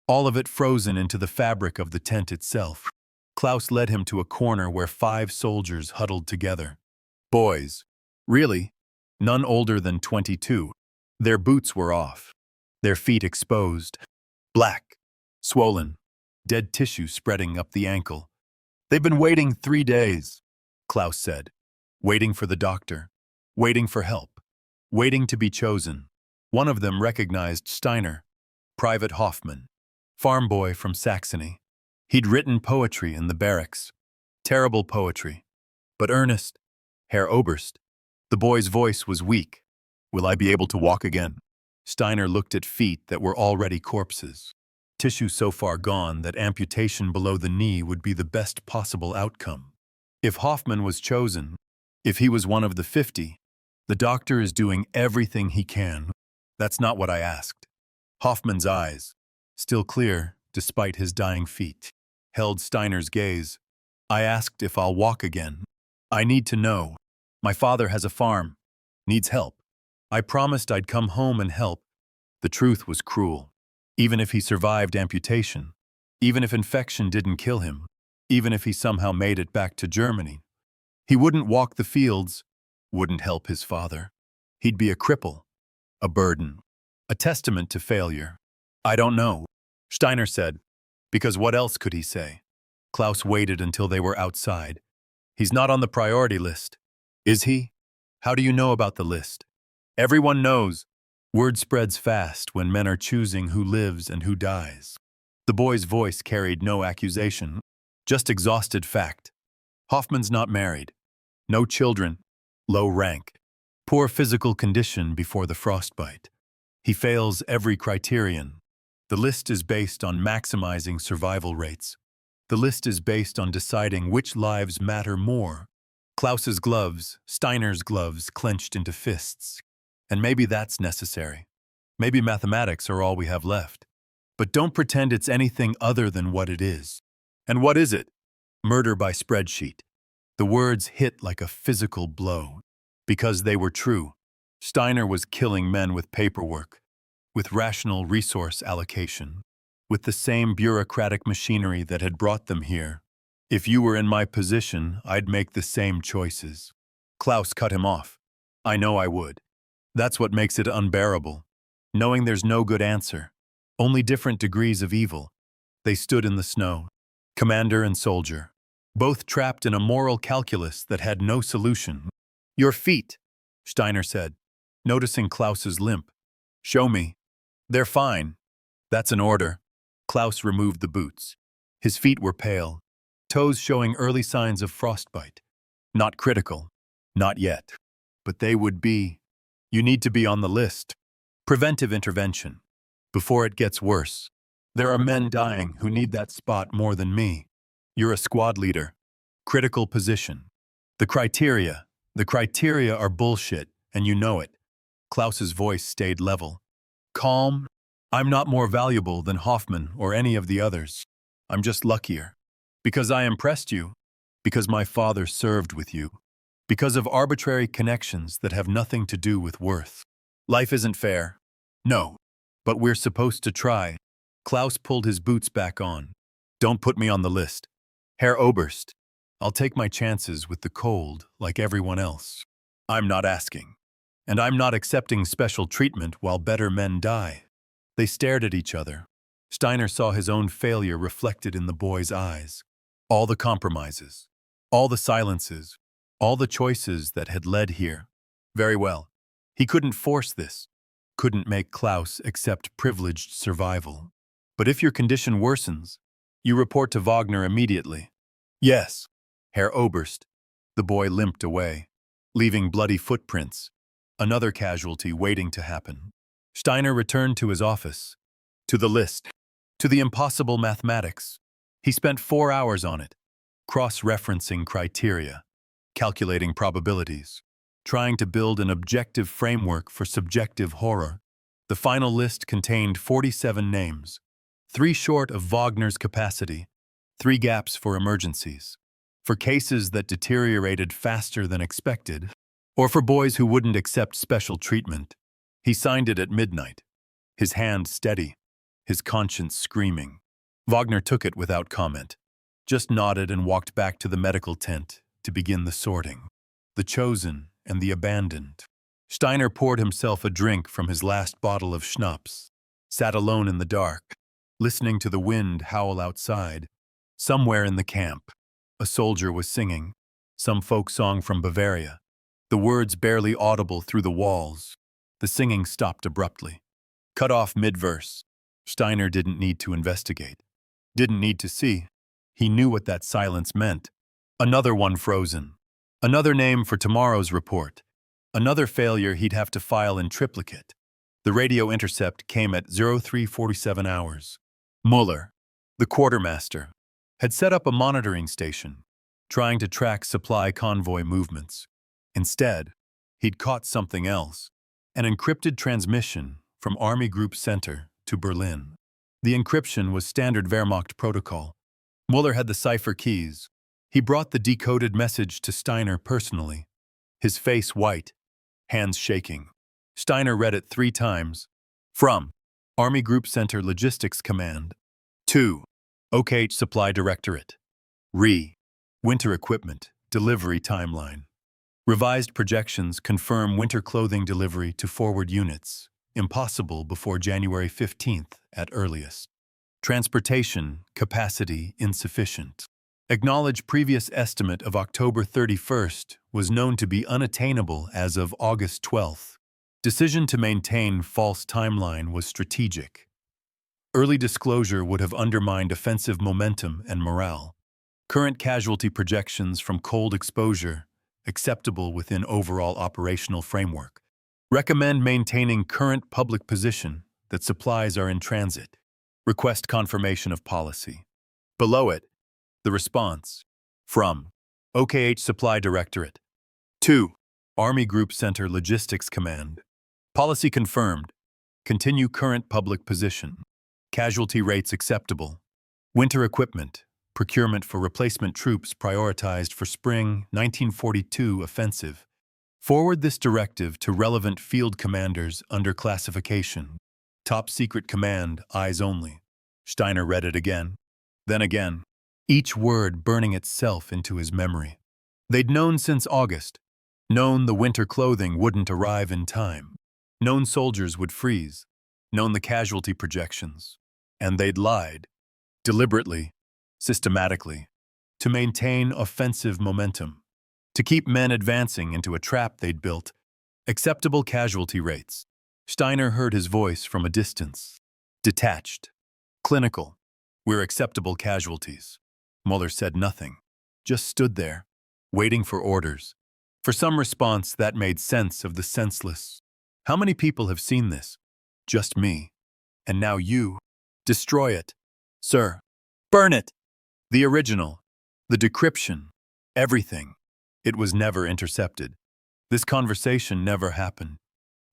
All of it frozen into the fabric of the tent itself. Klaus led him to a corner where 5 soldiers huddled together. Boys. Really? None older than 22. Their boots were off. Their feet exposed. Black. Swollen. Dead tissue spreading up the ankle. They've been waiting 3 days, Klaus said. Waiting for the doctor. Waiting for help. Waiting to be chosen. One of them recognized Steiner, Private Hoffman, farm boy from Saxony. He'd written poetry in the barracks. Terrible poetry, but earnest. Herr Oberst. The boy's voice was weak. Will I be able to walk again? Steiner looked at feet that were already corpses. Tissue so far gone that amputation below the knee would be the best possible outcome. If Hoffman was chosen, if he was one of the 50, the doctor is doing everything he can. That's not what I asked. Hoffman's eyes, still clear despite his dying feet, held Steiner's gaze. I asked if I'll walk again. I need to know. My father has a farm, needs help. I promised I'd come home and help. The truth was cruel. Even if he survived amputation, even if infection didn't kill him, even if he somehow made it back to Germany, he wouldn't walk the fields, wouldn't help his father. He'd be a cripple, a burden, a testament to failure. I don't know, Steiner said, because what else could he say? Klaus waited until they were outside. He's not on the priority list. Is he? How do you know about the list? Everyone knows. Word spreads fast when men are choosing who lives and who dies. The boy's voice carried no accusation, just exhausted fact. Hoffman's not married. No children. Low rank. Poor physical condition before the frostbite. He fails every criterion. The list is based on maximizing survival rates. The list is based on deciding which lives matter more. Klaus's gloves, Steiner's gloves, clenched into fists. And maybe that's necessary. Maybe mathematics are all we have left. But don't pretend it's anything other than what it is. And what is it? Murder by spreadsheet. The words hit like a physical blow. Because they were true. Steiner was killing men with paperwork, with rational resource allocation, with the same bureaucratic machinery that had brought them here. If you were in my position, I'd make the same choices. Klaus cut him off. I know I would. That's what makes it unbearable. Knowing there's no good answer. Only different degrees of evil. They stood in the snow. Commander and soldier. Both trapped in a moral calculus that had no solution. Your feet, Steiner said, noticing Klaus's limp. Show me. They're fine. That's an order. Klaus removed the boots. His feet were pale, toes showing early signs of frostbite. Not critical. Not yet. But they would be. You need to be on the list. Preventive intervention. Before it gets worse. There are men dying who need that spot more than me. You're a squad leader. Critical position. The criteria are bullshit, and you know it. Klaus's voice stayed level. Calm. I'm not more valuable than Hoffman or any of the others. I'm just luckier. Because I impressed you. Because my father served with you. Because of arbitrary connections that have nothing to do with worth. Life isn't fair. No. But we're supposed to try. Klaus pulled his boots back on. Don't put me on the list. Herr Oberst, I'll take my chances with the cold like everyone else. I'm not asking. And I'm not accepting special treatment while better men die. They stared at each other. Steiner saw his own failure reflected in the boy's eyes. All the compromises, all the silences, all the choices that had led here. Very well. He couldn't force this, couldn't make Klaus accept privileged survival. But if your condition worsens, you report to Wagner immediately. Yes, Herr Oberst. The boy limped away, leaving bloody footprints, another casualty waiting to happen. Steiner returned to his office, to the list, to the impossible mathematics. He spent 4 hours on it, cross-referencing criteria, calculating probabilities, trying to build an objective framework for subjective horror. The final list contained 47 names, 3 short of Wagner's capacity, 3 gaps for emergencies, for cases that deteriorated faster than expected, or for boys who wouldn't accept special treatment. He signed it at midnight, his hand steady, his conscience screaming. Wagner took it without comment, just nodded and walked back to the medical tent to begin the sorting. The chosen and the abandoned. Steiner poured himself a drink from his last bottle of schnapps, sat alone in the dark, listening to the wind howl outside. Somewhere in the camp, a soldier was singing, some folk song from Bavaria, the words barely audible through the walls. The singing stopped abruptly, cut off mid-verse. Steiner didn't need to investigate, didn't need to see. He knew what that silence meant. Another one frozen. Another name for tomorrow's report. Another failure he'd have to file in triplicate. The radio intercept came at 0347 hours. Muller, the quartermaster, had set up a monitoring station, trying to track supply convoy movements. Instead, he'd caught something else, an encrypted transmission from Army Group Center to Berlin. The encryption was standard Wehrmacht protocol. Muller had the cipher keys. He brought the decoded message to Steiner personally, his face white, hands shaking. Steiner read it 3 times. From Army Group Center Logistics Command. To OKH Supply Directorate. Winter Equipment Delivery Timeline. Revised projections confirm winter clothing delivery to forward units, impossible before January 15th at earliest. Transportation capacity insufficient. Acknowledge previous estimate of October 31st was known to be unattainable as of August 12th. Decision to maintain false timeline was strategic. Early disclosure would have undermined offensive momentum and morale. Current casualty projections from cold exposure acceptable within overall operational framework. Recommend maintaining current public position that supplies are in transit. Request confirmation of policy. Below it, the response. From OKH Supply Directorate. To Army Group Center Logistics Command. Policy confirmed. Continue current public position. Casualty rates acceptable. Winter equipment. Procurement for replacement troops prioritized for spring 1942 offensive. Forward this directive to relevant field commanders under classification. Top secret command, eyes only. Steiner read it again, then again, each word burning itself into his memory. They'd known since August, known the winter clothing wouldn't arrive in time, known soldiers would freeze, known the casualty projections, and they'd lied, deliberately, systematically, to maintain offensive momentum, to keep men advancing into a trap they'd built. Acceptable casualty rates. Steiner heard his voice from a distance. Detached. Clinical. We're acceptable casualties. Muller said nothing, just stood there, waiting for orders. For some response that made sense of the senseless. How many people have seen this? Just me. And now you. Destroy it. Sir. Burn it. The original. The decryption. Everything. It was never intercepted. This conversation never happened.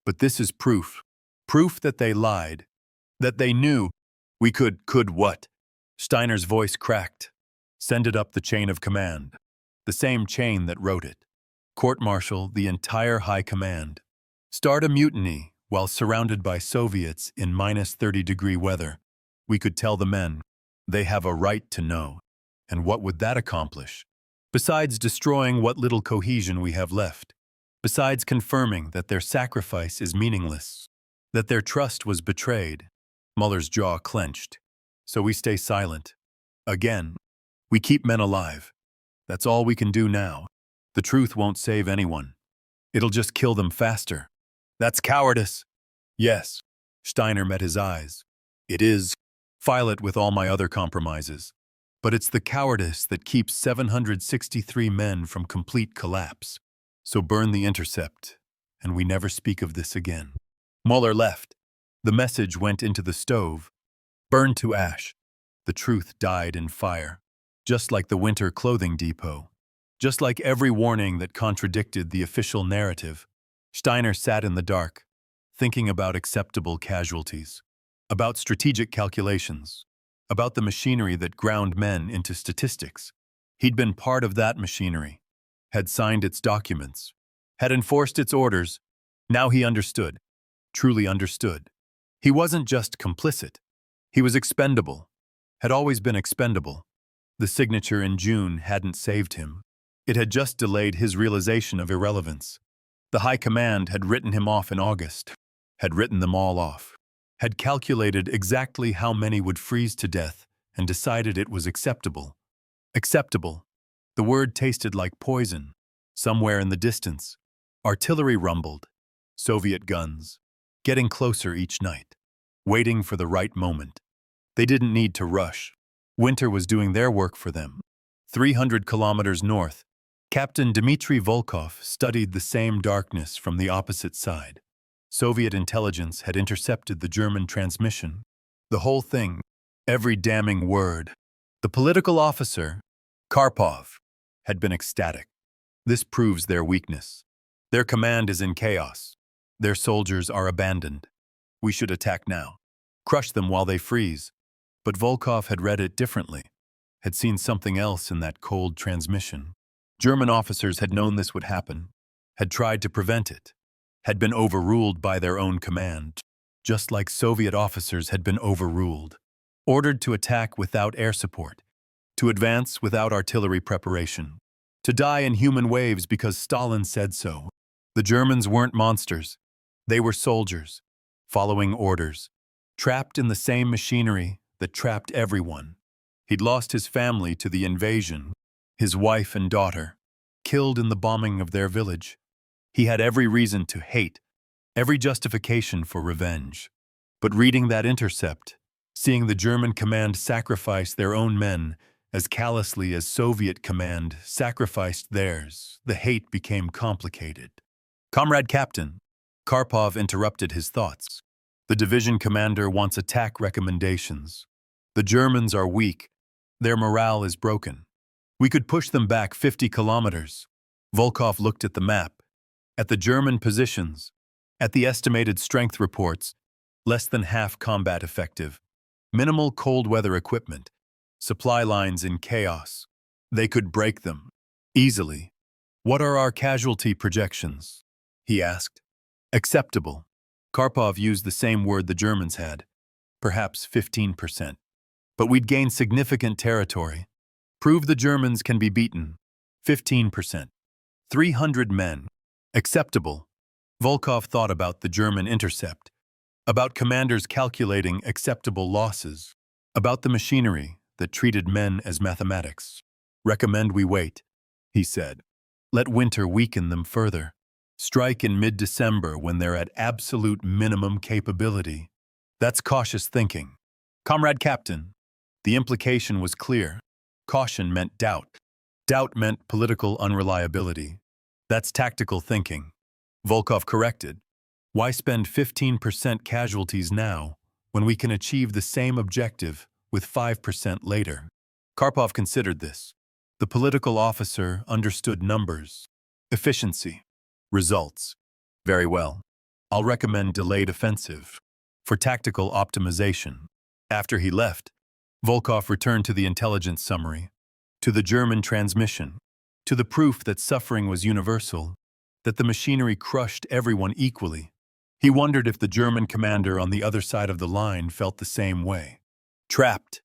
But this is proof. Proof that they lied. That they knew. We could what? Steiner's voice cracked. Send it up the chain of command. The same chain that wrote it. Court-martial the entire high command. Start a mutiny while surrounded by Soviets in -30-degree weather. We could tell the men, they have a right to know. And what would that accomplish? Besides destroying what little cohesion we have left. Besides confirming that their sacrifice is meaningless. That their trust was betrayed. Muller's jaw clenched. So we stay silent. Again, we keep men alive. That's all we can do now. The truth won't save anyone. It'll just kill them faster. That's cowardice. Yes. Steiner met his eyes. It is. File it with all my other compromises. But it's the cowardice that keeps 763 men from complete collapse. So burn the intercept, and we never speak of this again. Muller left. The message went into the stove. Burned to ash. The truth died in fire. Just like the winter clothing depot. Just like every warning that contradicted the official narrative. Steiner sat in the dark, thinking about acceptable casualties. About strategic calculations. About the machinery that ground men into statistics. He'd been part of that machinery. Had signed its documents. Had enforced its orders. Now he understood. Truly understood. He wasn't just complicit. He was expendable. Had always been expendable. The signature in June hadn't saved him. It had just delayed his realization of irrelevance. The high command had written him off in August. Had written them all off. Had calculated exactly how many would freeze to death and decided it was acceptable. Acceptable. The word tasted like poison. Somewhere in the distance, artillery rumbled. Soviet guns. Getting closer each night. Waiting for the right moment. They didn't need to rush. Winter was doing their work for them. 300 kilometers north, Captain Dmitri Volkov studied the same darkness from the opposite side. Soviet intelligence had intercepted the German transmission. The whole thing, every damning word. The political officer, Karpov, had been ecstatic. This proves their weakness. Their command is in chaos. Their soldiers are abandoned. We should attack now. Crush them while they freeze. But Volkov had read it differently. Had seen something else in that cold transmission. German officers had known this would happen. Had tried to prevent it. Had been overruled by their own command. Just like Soviet officers had been overruled. Ordered to attack without air support. To advance without artillery preparation. To die in human waves because Stalin said so. The Germans weren't monsters. They were soldiers. Following orders. Trapped in the same machinery that trapped everyone. He'd lost his family to the invasion. His wife and daughter. Killed in the bombing of their village. He had every reason to hate. Every justification for revenge. But reading that intercept, seeing the German command sacrifice their own men as callously as Soviet command sacrificed theirs, the hate became complicated. Comrade Captain, Karpov interrupted his thoughts. The division commander wants attack recommendations. The Germans are weak. Their morale is broken. We could push them back 50 kilometers. Volkov looked at the map, at the German positions, at the estimated strength reports, less than half combat effective, minimal cold weather equipment, supply lines in chaos. They could break them. Easily. What are our casualty projections? He asked. Acceptable. Karpov used the same word the Germans had. Perhaps 15%. But we'd gain significant territory. Prove the Germans can be beaten. 15%. 300 men. Acceptable. Volkov thought about the German intercept. About commanders calculating acceptable losses. About the machinery that treated men as mathematics. Recommend we wait, he said. Let winter weaken them further. Strike in mid-December when they're at absolute minimum capability. That's cautious thinking. Comrade Captain, the implication was clear. Caution meant doubt. Doubt meant political unreliability. That's tactical thinking. Volkov corrected. Why spend 15% casualties now when we can achieve the same objective with 5% later? Karpov considered this. The political officer understood numbers. Efficiency. Results. Very well. I'll recommend delayed offensive. For tactical optimization. After he left, Volkov returned to the intelligence summary. To the German transmission. to the proof that suffering was universal, that the machinery crushed everyone equally. He wondered if the German commander on the other side of the line felt the same way. Trapped,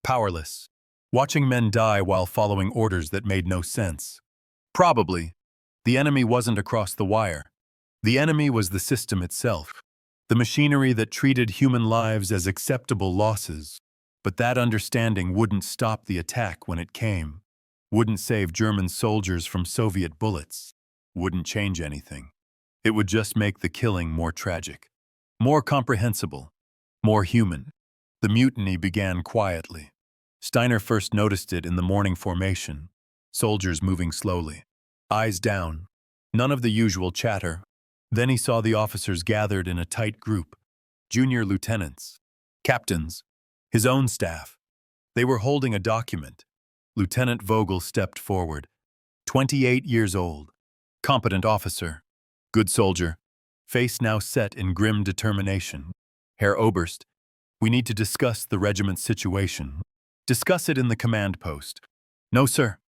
powerless, watching men die while following orders that made no sense. Probably. The enemy wasn't across the wire. The enemy was the system itself, the machinery that treated human lives as acceptable losses. But that understanding wouldn't stop the attack when it came, wouldn't save German soldiers from Soviet bullets, wouldn't change anything. It would just make the killing more tragic, more comprehensible, more human. The mutiny began quietly. Steiner first noticed it in the morning formation, soldiers moving slowly, eyes down, none of the usual chatter. Then he saw the officers gathered in a tight group, junior lieutenants, captains, his own staff. They were holding a document. Lieutenant Vogel stepped forward, 28 years old, competent officer, good soldier, face now set in grim determination. Herr Oberst, we need to discuss the regiment's situation. Discuss it in the command post. No, sir.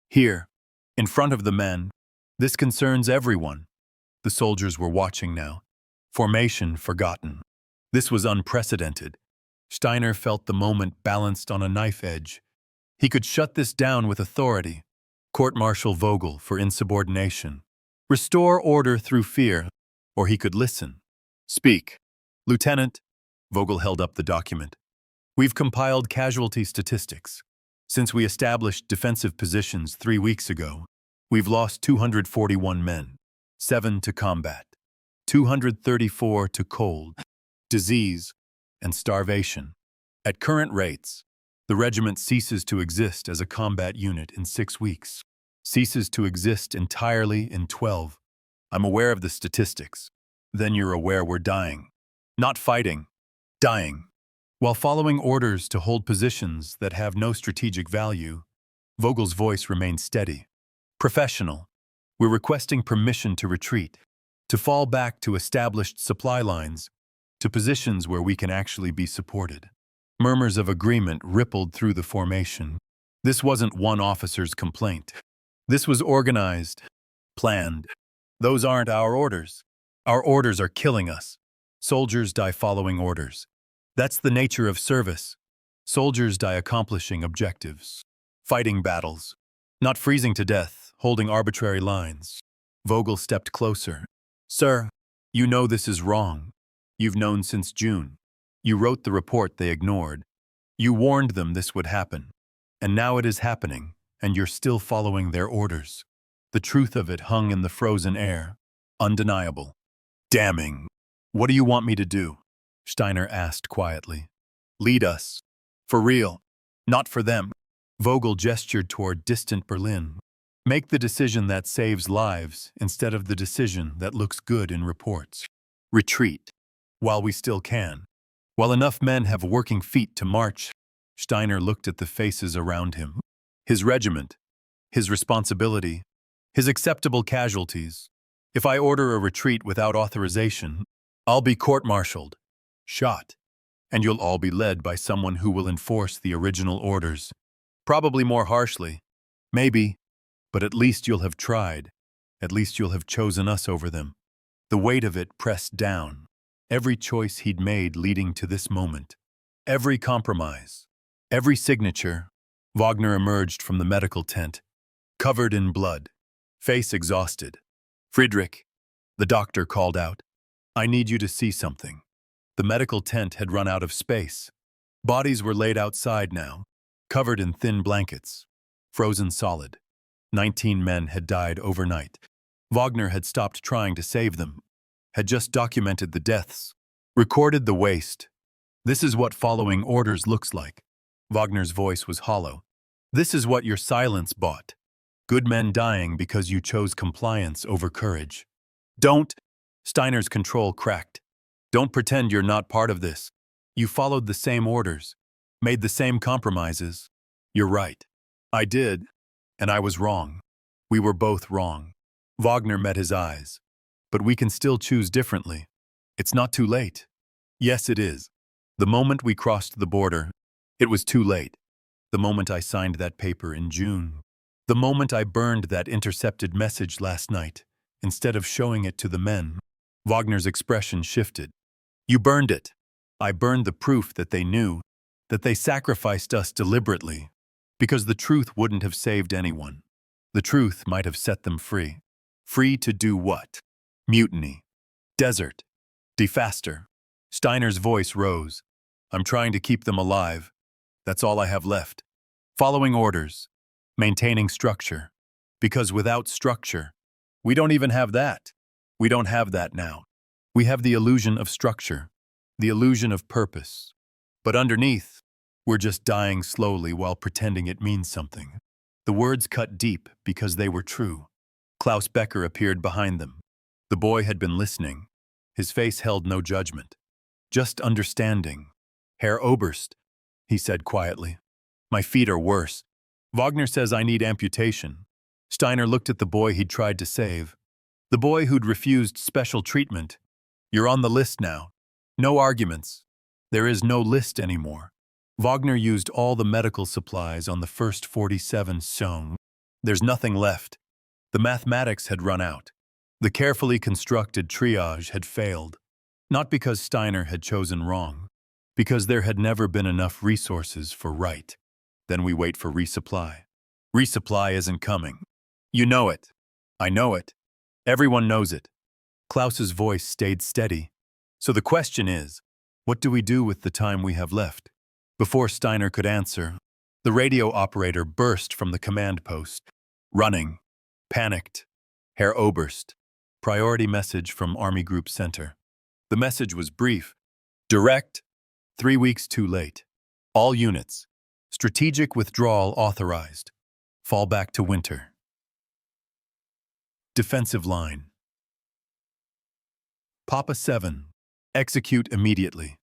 Here, in front of the men. This concerns everyone. The soldiers were watching now. Formation forgotten. This was unprecedented. Steiner felt the moment balanced on a knife edge. He could shut this down with authority. Court-martial Vogel for insubordination. Restore order through fear. Or he could listen. Speak. Lieutenant. Vogel held up the document. We've compiled casualty statistics. Since we established defensive positions 3 weeks ago, we've lost 241 men, 7 to combat, 234 to cold, disease, and starvation. At current rates, the regiment ceases to exist as a combat unit in 6 weeks, ceases to exist entirely in 12. I'm aware of the statistics. Then you're aware we're dying. Not fighting, dying. While following orders to hold positions that have no strategic value, Vogel's voice remained steady. Professional. We're requesting permission to retreat, to fall back to established supply lines, to positions where we can actually be supported. Murmurs of agreement rippled through the formation. This wasn't one officer's complaint. This was organized, planned. Those aren't our orders. Our orders are killing us. Soldiers die following orders. That's the nature of service. Soldiers die accomplishing objectives, fighting battles, not freezing to death, holding arbitrary lines. Vogel stepped closer. Sir, you know this is wrong. You've known since June. You wrote the report they ignored. You warned them this would happen. And now it is happening, and you're still following their orders. The truth of it hung in the frozen air, undeniable. Damning. What do you want me to do? Steiner asked quietly. Lead us. For real. Not for them. Vogel gestured toward distant Berlin. Make the decision that saves lives instead of the decision that looks good in reports. Retreat. While we still can. While enough men have working feet to march. Steiner looked at the faces around him. His regiment. His responsibility. His acceptable casualties. If I order a retreat without authorization, I'll be court-martialed, shot, and you'll all be led by someone who will enforce the original orders. Probably more harshly. Maybe. But at least you'll have tried. At least you'll have chosen us over them. The weight of it pressed down. Every choice he'd made leading to this moment. Every compromise. Every signature. Wagner emerged from the medical tent, covered in blood, face exhausted. Friedrich, the doctor called out. I need you to see something. The medical tent had run out of space. Bodies were laid outside now, covered in thin blankets, frozen solid. 19 men had died overnight. Wagner had stopped trying to save them, had just documented the deaths, recorded the waste. This is what following orders looks like. Wagner's voice was hollow. This is what your silence bought. Good men dying because you chose compliance over courage. Don't. Steiner's control cracked. Don't pretend you're not part of this. You followed the same orders, made the same compromises. You're right. I did, and I was wrong. We were both wrong. Wagner met his eyes. But we can still choose differently. It's not too late. Yes, it is. The moment we crossed the border, it was too late. The moment I signed that paper in June, The moment I burned that intercepted message last night, instead of showing it to the men, Wagner's expression shifted. You burned it. I burned the proof that they knew, that they sacrificed us deliberately, because the truth wouldn't have saved anyone. The truth might have set them free. Free to do what? Mutiny. Desert. Defaster. Steiner's voice rose. I'm trying to keep them alive. That's all I have left. Following orders. Maintaining structure. Because without structure, we don't even have that. We don't have that now. We have the illusion of structure, the illusion of purpose. But underneath, we're just dying slowly while pretending it means something. The words cut deep because they were true. Klaus Becker appeared behind them. The boy had been listening. His face held no judgment. Just understanding. Herr Oberst, he said quietly. My feet are worse. Wagner says I need amputation. Steiner looked at the boy he'd tried to save. The boy who'd refused special treatment. You're on the list now. No arguments. There is no list anymore. Wagner used all the medical supplies on the first 47 Somme. There's nothing left. The mathematics had run out. The carefully constructed triage had failed. Not because Steiner had chosen wrong, because there had never been enough resources for right. Then we wait for resupply. Resupply isn't coming. You know it. I know it. Everyone knows it. Klaus's voice stayed steady. So the question is, what do we do with the time we have left? Before Steiner could answer, the radio operator burst from the command post. Running. Panicked. Herr Oberst. Priority message from Army Group Center. The message was brief. Direct. 3 weeks too late. All units. Strategic withdrawal authorized. Fall back to winter. Defensive line. Papa 7. Execute immediately.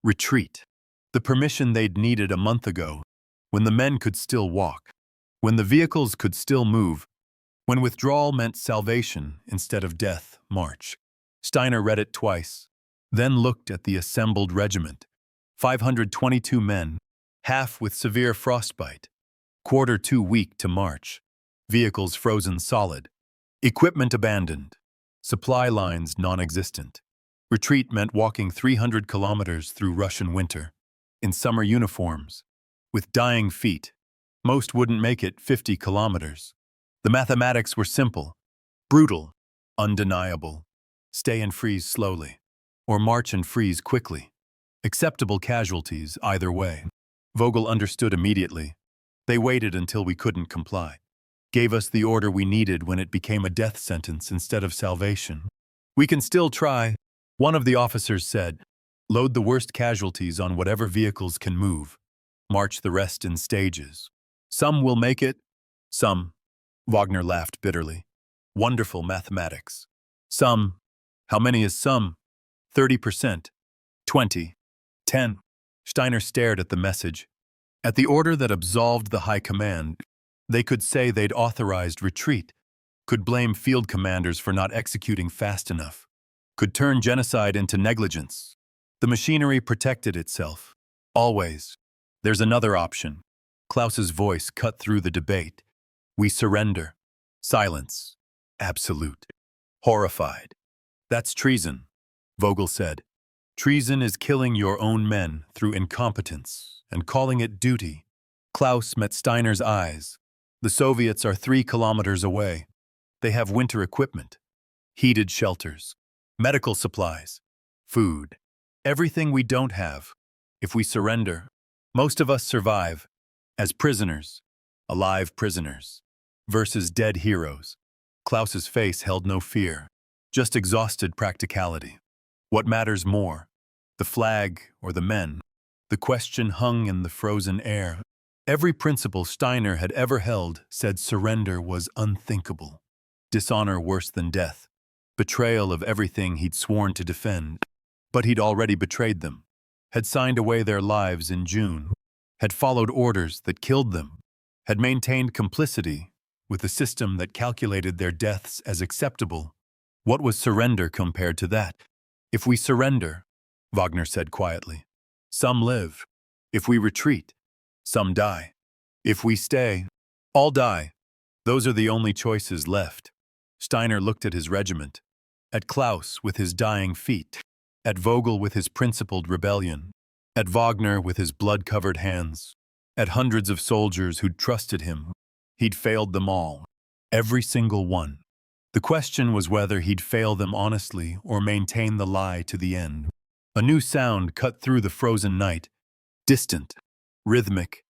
Retreat. The permission they'd needed a month ago, when the men could still walk, when the vehicles could still move, when withdrawal meant salvation instead of death, march. Steiner read it twice, then looked at the assembled regiment. 522 men, half with severe frostbite, quarter too weak to march, vehicles frozen solid, equipment abandoned, supply lines non-existent. Retreat meant walking 300 kilometers through Russian winter, in summer uniforms, with dying feet. Most wouldn't make it 50 kilometers. The mathematics were simple, brutal, undeniable. Stay and freeze slowly, or march and freeze quickly. Acceptable casualties either way. Vogel understood immediately. They waited until we couldn't comply. Gave us the order we needed when it became a death sentence instead of salvation. We can still try, one of the officers said. Load the worst casualties on whatever vehicles can move. March the rest in stages. Some will make it, some. Wagner laughed bitterly. Wonderful mathematics. Some. How many is some? 30%. 20. 10. Steiner stared at the message. At the order that absolved the high command, they could say they'd authorized retreat, could blame field commanders for not executing fast enough, could turn genocide into negligence. The machinery protected itself. Always. There's another option. Klaus's voice cut through the debate. We surrender. Silence. Absolute. Horrified. That's treason, Vogel said. Treason is killing your own men through incompetence and calling it duty. Klaus met Steiner's eyes. The Soviets are 3 kilometers away. They have winter equipment, heated shelters, medical supplies, food. Everything we don't have. If we surrender, most of us survive as prisoners, alive prisoners, versus dead heroes. Klaus's face held no fear, just exhausted practicality. What matters more, the flag or the men? The question hung in the frozen air. Every principle Steiner had ever held said surrender was unthinkable. Dishonor worse than death. Betrayal of everything he'd sworn to defend. But he'd already betrayed them, had signed away their lives in June, had followed orders that killed them, had maintained complicity with a system that calculated their deaths as acceptable. What was surrender compared to that? If we surrender, Wagner said quietly, some live. If we retreat, some die. If we stay, all die. Those are the only choices left. Steiner looked at his regiment, at Klaus with his dying feet, at Vogel with his principled rebellion, at Wagner with his blood-covered hands, at hundreds of soldiers who'd trusted him. He'd failed them all, every single one. The question was whether he'd fail them honestly or maintain the lie to the end. A new sound cut through the frozen night, distant, rhythmic,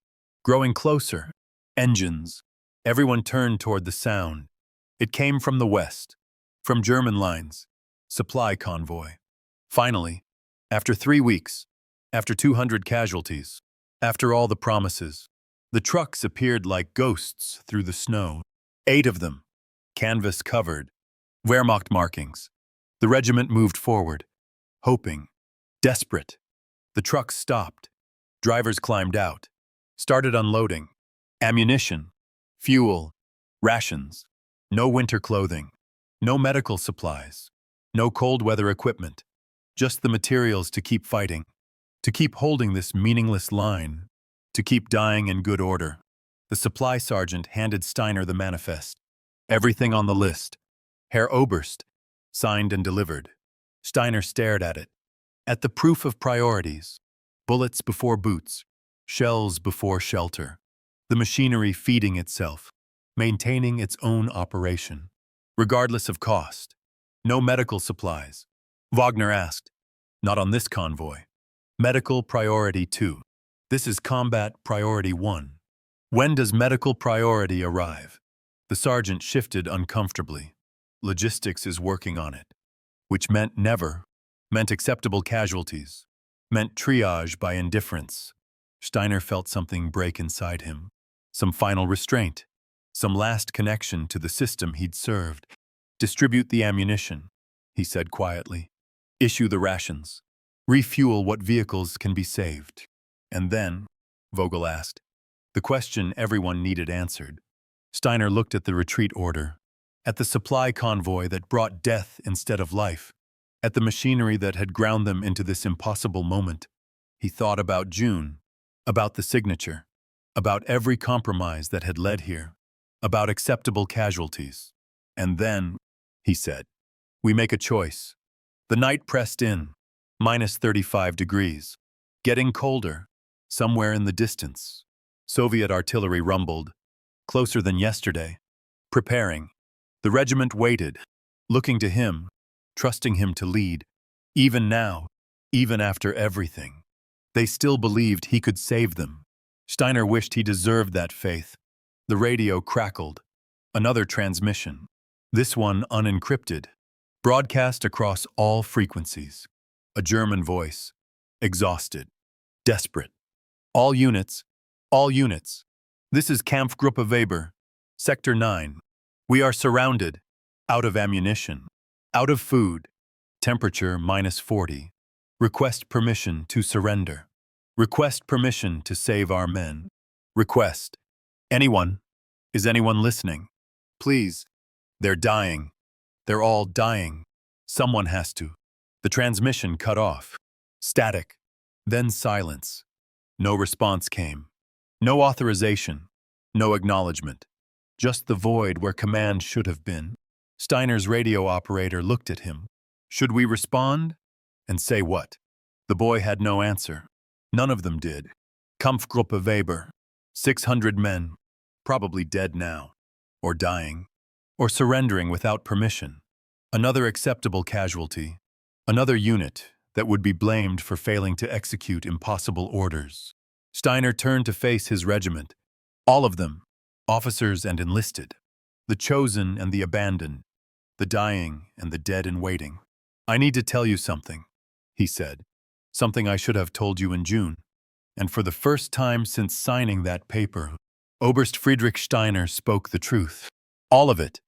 growing closer. Engines. Everyone turned toward the sound. It came from the west, from German lines, supply convoy. Finally, after 3 weeks, after 200 casualties, after all the promises, the trucks appeared like ghosts through the snow. 8 of them, canvas covered, Wehrmacht markings. The regiment moved forward, hoping, desperate. The trucks stopped. Drivers climbed out, started unloading. Ammunition, fuel, rations. No winter clothing, no medical supplies, no cold weather equipment. Just the materials to keep fighting, to keep holding this meaningless line, to keep dying in good order. The supply sergeant handed Steiner the manifest. Everything on the list. Herr Oberst, signed and delivered. Steiner stared at it. At the proof of priorities. Bullets before boots. Shells before shelter. The machinery feeding itself. Maintaining its own operation. Regardless of cost. No medical supplies. Wagner asked. Not on this convoy. Medical priority 2. This is combat priority 1. When does medical priority arrive? The sergeant shifted uncomfortably. Logistics is working on it. Which meant never. Meant acceptable casualties. Meant triage by indifference. Steiner felt something break inside him. Some final restraint. Some last connection to the system he'd served. Distribute the ammunition, he said quietly. Issue the rations. Refuel what vehicles can be saved. And then, Vogel asked, the question everyone needed answered. Steiner looked at the retreat order, at the supply convoy that brought death instead of life, at the machinery that had ground them into this impossible moment. He thought about June, about the signature, about every compromise that had led here, about acceptable casualties. And then, he said, we make a choice. The night pressed in, minus 35 degrees. Getting colder, somewhere in the distance. Soviet artillery rumbled, closer than yesterday. Preparing. The regiment waited, looking to him, trusting him to lead. Even now, even after everything. They still believed he could save them. Steiner wished he deserved that faith. The radio crackled. Another transmission. This one unencrypted. Broadcast across all frequencies. A German voice. Exhausted. Desperate. All units. This is Kampfgruppe Weber. Sector 9. We are surrounded. Out of ammunition. Out of food. Temperature minus 40. Request permission to surrender. Request permission to save our men. Request. Anyone? Is anyone listening? Please. They're dying. They're all dying. Someone has to. The transmission cut off. Static. Then silence. No response came. No authorization. No acknowledgement. Just the void where command should have been. Steiner's radio operator looked at him. Should we respond? And say what? The boy had no answer. None of them did. Kampfgruppe Weber. 600 men. Probably dead now. Or dying. Or surrendering without permission. Another acceptable casualty. Another unit that would be blamed for failing to execute impossible orders. Steiner turned to face his regiment. All of them. Officers and enlisted. The chosen and the abandoned. The dying and the dead in waiting. I need to tell you something, he said. Something I should have told you in June. And for the first time since signing that paper, Oberst Friedrich Steiner spoke the truth. All of it.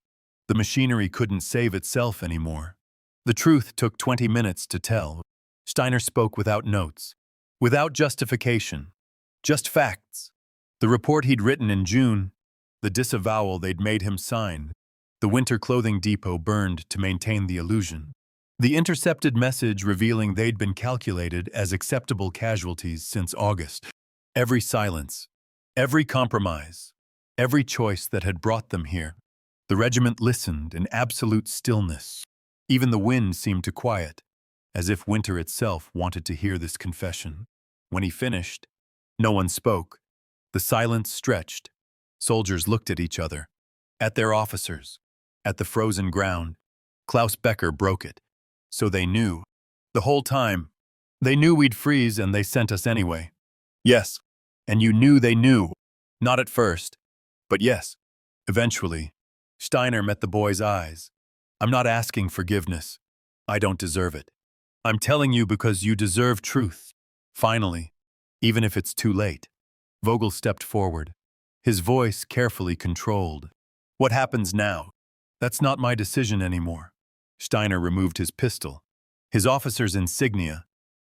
The machinery couldn't save itself anymore. The truth took 20 minutes to tell. Steiner spoke without notes, without justification, just facts. The report he'd written in June, the disavowal they'd made him sign, the winter clothing depot burned to maintain the illusion, the intercepted message revealing they'd been calculated as acceptable casualties since August. Every silence, every compromise, every choice that had brought them here. The regiment listened in absolute stillness. Even the wind seemed to quiet, as if winter itself wanted to hear this confession. When he finished, no one spoke. The silence stretched. Soldiers looked at each other, at their officers, at the frozen ground. Klaus Becker broke it. So they knew. The whole time, they knew we'd freeze and they sent us anyway. Yes, and you knew they knew. Not at first, but yes, eventually. Steiner met the boy's eyes. I'm not asking forgiveness. I don't deserve it. I'm telling you because you deserve truth. Finally, even if it's too late. Vogel stepped forward, his voice carefully controlled. What happens now? That's not my decision anymore. Steiner removed his pistol, his officer's insignia,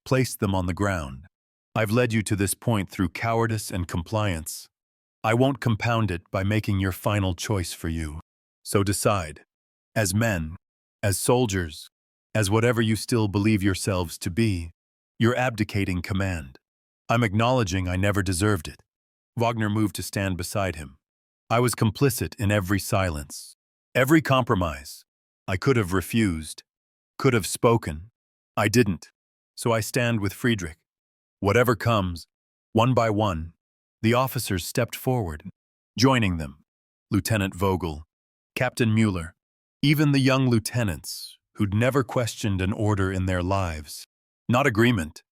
placed them on the ground. I've led you to this point through cowardice and compliance. I won't compound it by making your final choice for you. So decide. As men, as soldiers, as whatever you still believe yourselves to be, you're abdicating command. I'm acknowledging I never deserved it. Wagner moved to stand beside him. I was complicit in every silence, every compromise. I could have refused, could have spoken. I didn't. So I stand with Friedrich. Whatever comes, one by one, the officers stepped forward, joining them. Lieutenant Vogel, Captain Mueller, even the young lieutenants who'd never questioned an order in their lives. Not agreement,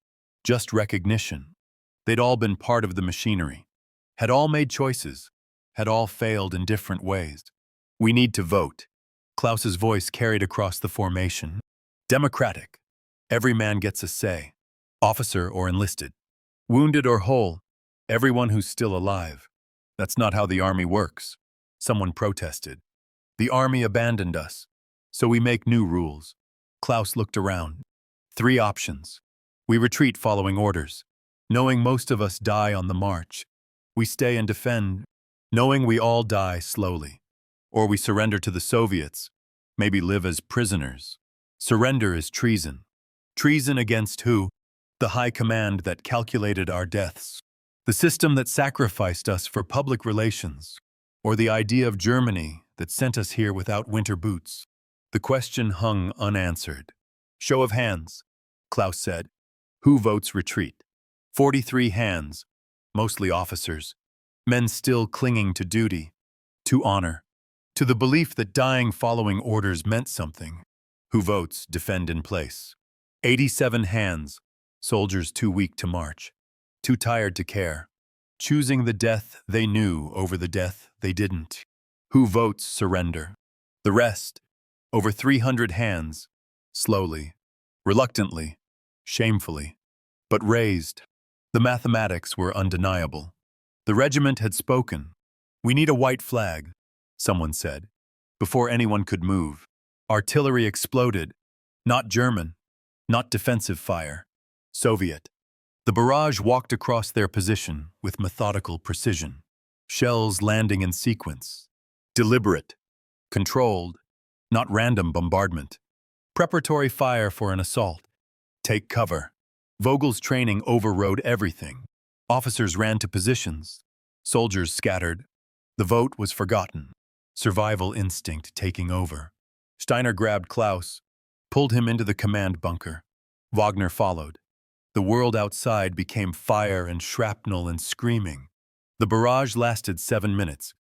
just recognition. They'd all been part of the machinery, had all made choices, had all failed in different ways. We need to vote. Klaus's voice carried across the formation. Democratic. Every man gets a say, officer or enlisted. Wounded or whole, everyone who's still alive. That's not how the army works. Someone protested. The army abandoned us, so we make new rules. Klaus looked around. 3 options. We retreat following orders, knowing most of us die on the march. We stay and defend, knowing we all die slowly. Or we surrender to the Soviets, maybe live as prisoners. Surrender is treason. Treason against who? The high command that calculated our deaths. The system that sacrificed us for public relations. Or the idea of Germany that sent us here without winter boots. The question hung unanswered. Show of hands, Klaus said. Who votes retreat? 43 hands, mostly officers. Men still clinging to duty, to honor, to the belief that dying following orders meant something. Who votes defend in place? 87 hands, soldiers too weak to march, too tired to care, choosing the death they knew over the death they didn't. Who votes surrender? The rest, over 300 hands, slowly, reluctantly, shamefully, but raised. The mathematics were undeniable. The regiment had spoken. We need a white flag, someone said. Before anyone could move, artillery exploded. Not German, not defensive fire. Soviet. The barrage walked across their position with methodical precision. Shells landing in sequence. Deliberate. Controlled. Not random bombardment. Preparatory fire for an assault. Take cover. Vogel's training overrode everything. Officers ran to positions. Soldiers scattered. The vote was forgotten. Survival instinct taking over. Steiner grabbed Klaus, pulled him into the command bunker. Wagner followed. The world outside became fire and shrapnel and screaming. The barrage lasted 7 minutes.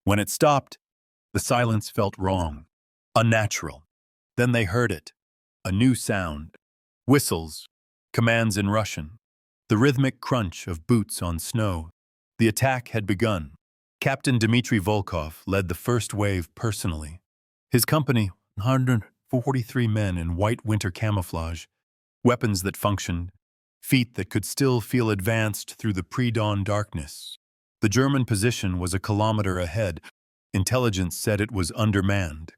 When it stopped, the silence felt wrong, unnatural. Then they heard it. A new sound. Whistles. Commands in Russian. The rhythmic crunch of boots on snow. The attack had begun. Captain Dmitri Volkov led the first wave personally. His company, 143 men in white winter camouflage, weapons that functioned, feet that could still feel advanced through the pre-dawn darkness. The German position was a kilometer ahead. Intelligence said it was undermanned,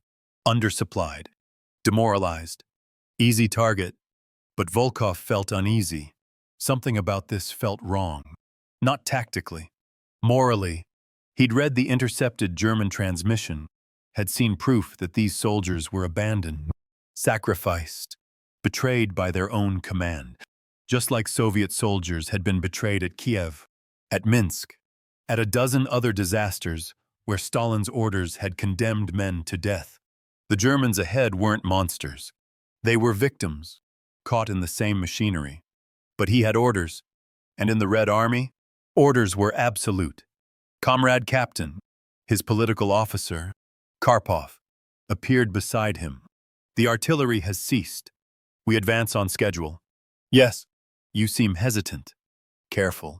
undersupplied, demoralized. Easy target, but Volkov felt uneasy. Something about this felt wrong. Not tactically, morally. He'd read the intercepted German transmission, had seen proof that these soldiers were abandoned, sacrificed, betrayed by their own command, just like Soviet soldiers had been betrayed at Kiev, at Minsk. at a dozen other disasters where Stalin's orders had condemned men to death. The Germans ahead weren't monsters. They were victims, caught in the same machinery. But he had orders, and in the Red Army, orders were absolute. Comrade Captain, his political officer, Karpov, appeared beside him. The artillery has ceased. We advance on schedule. Yes. You seem hesitant. Careful.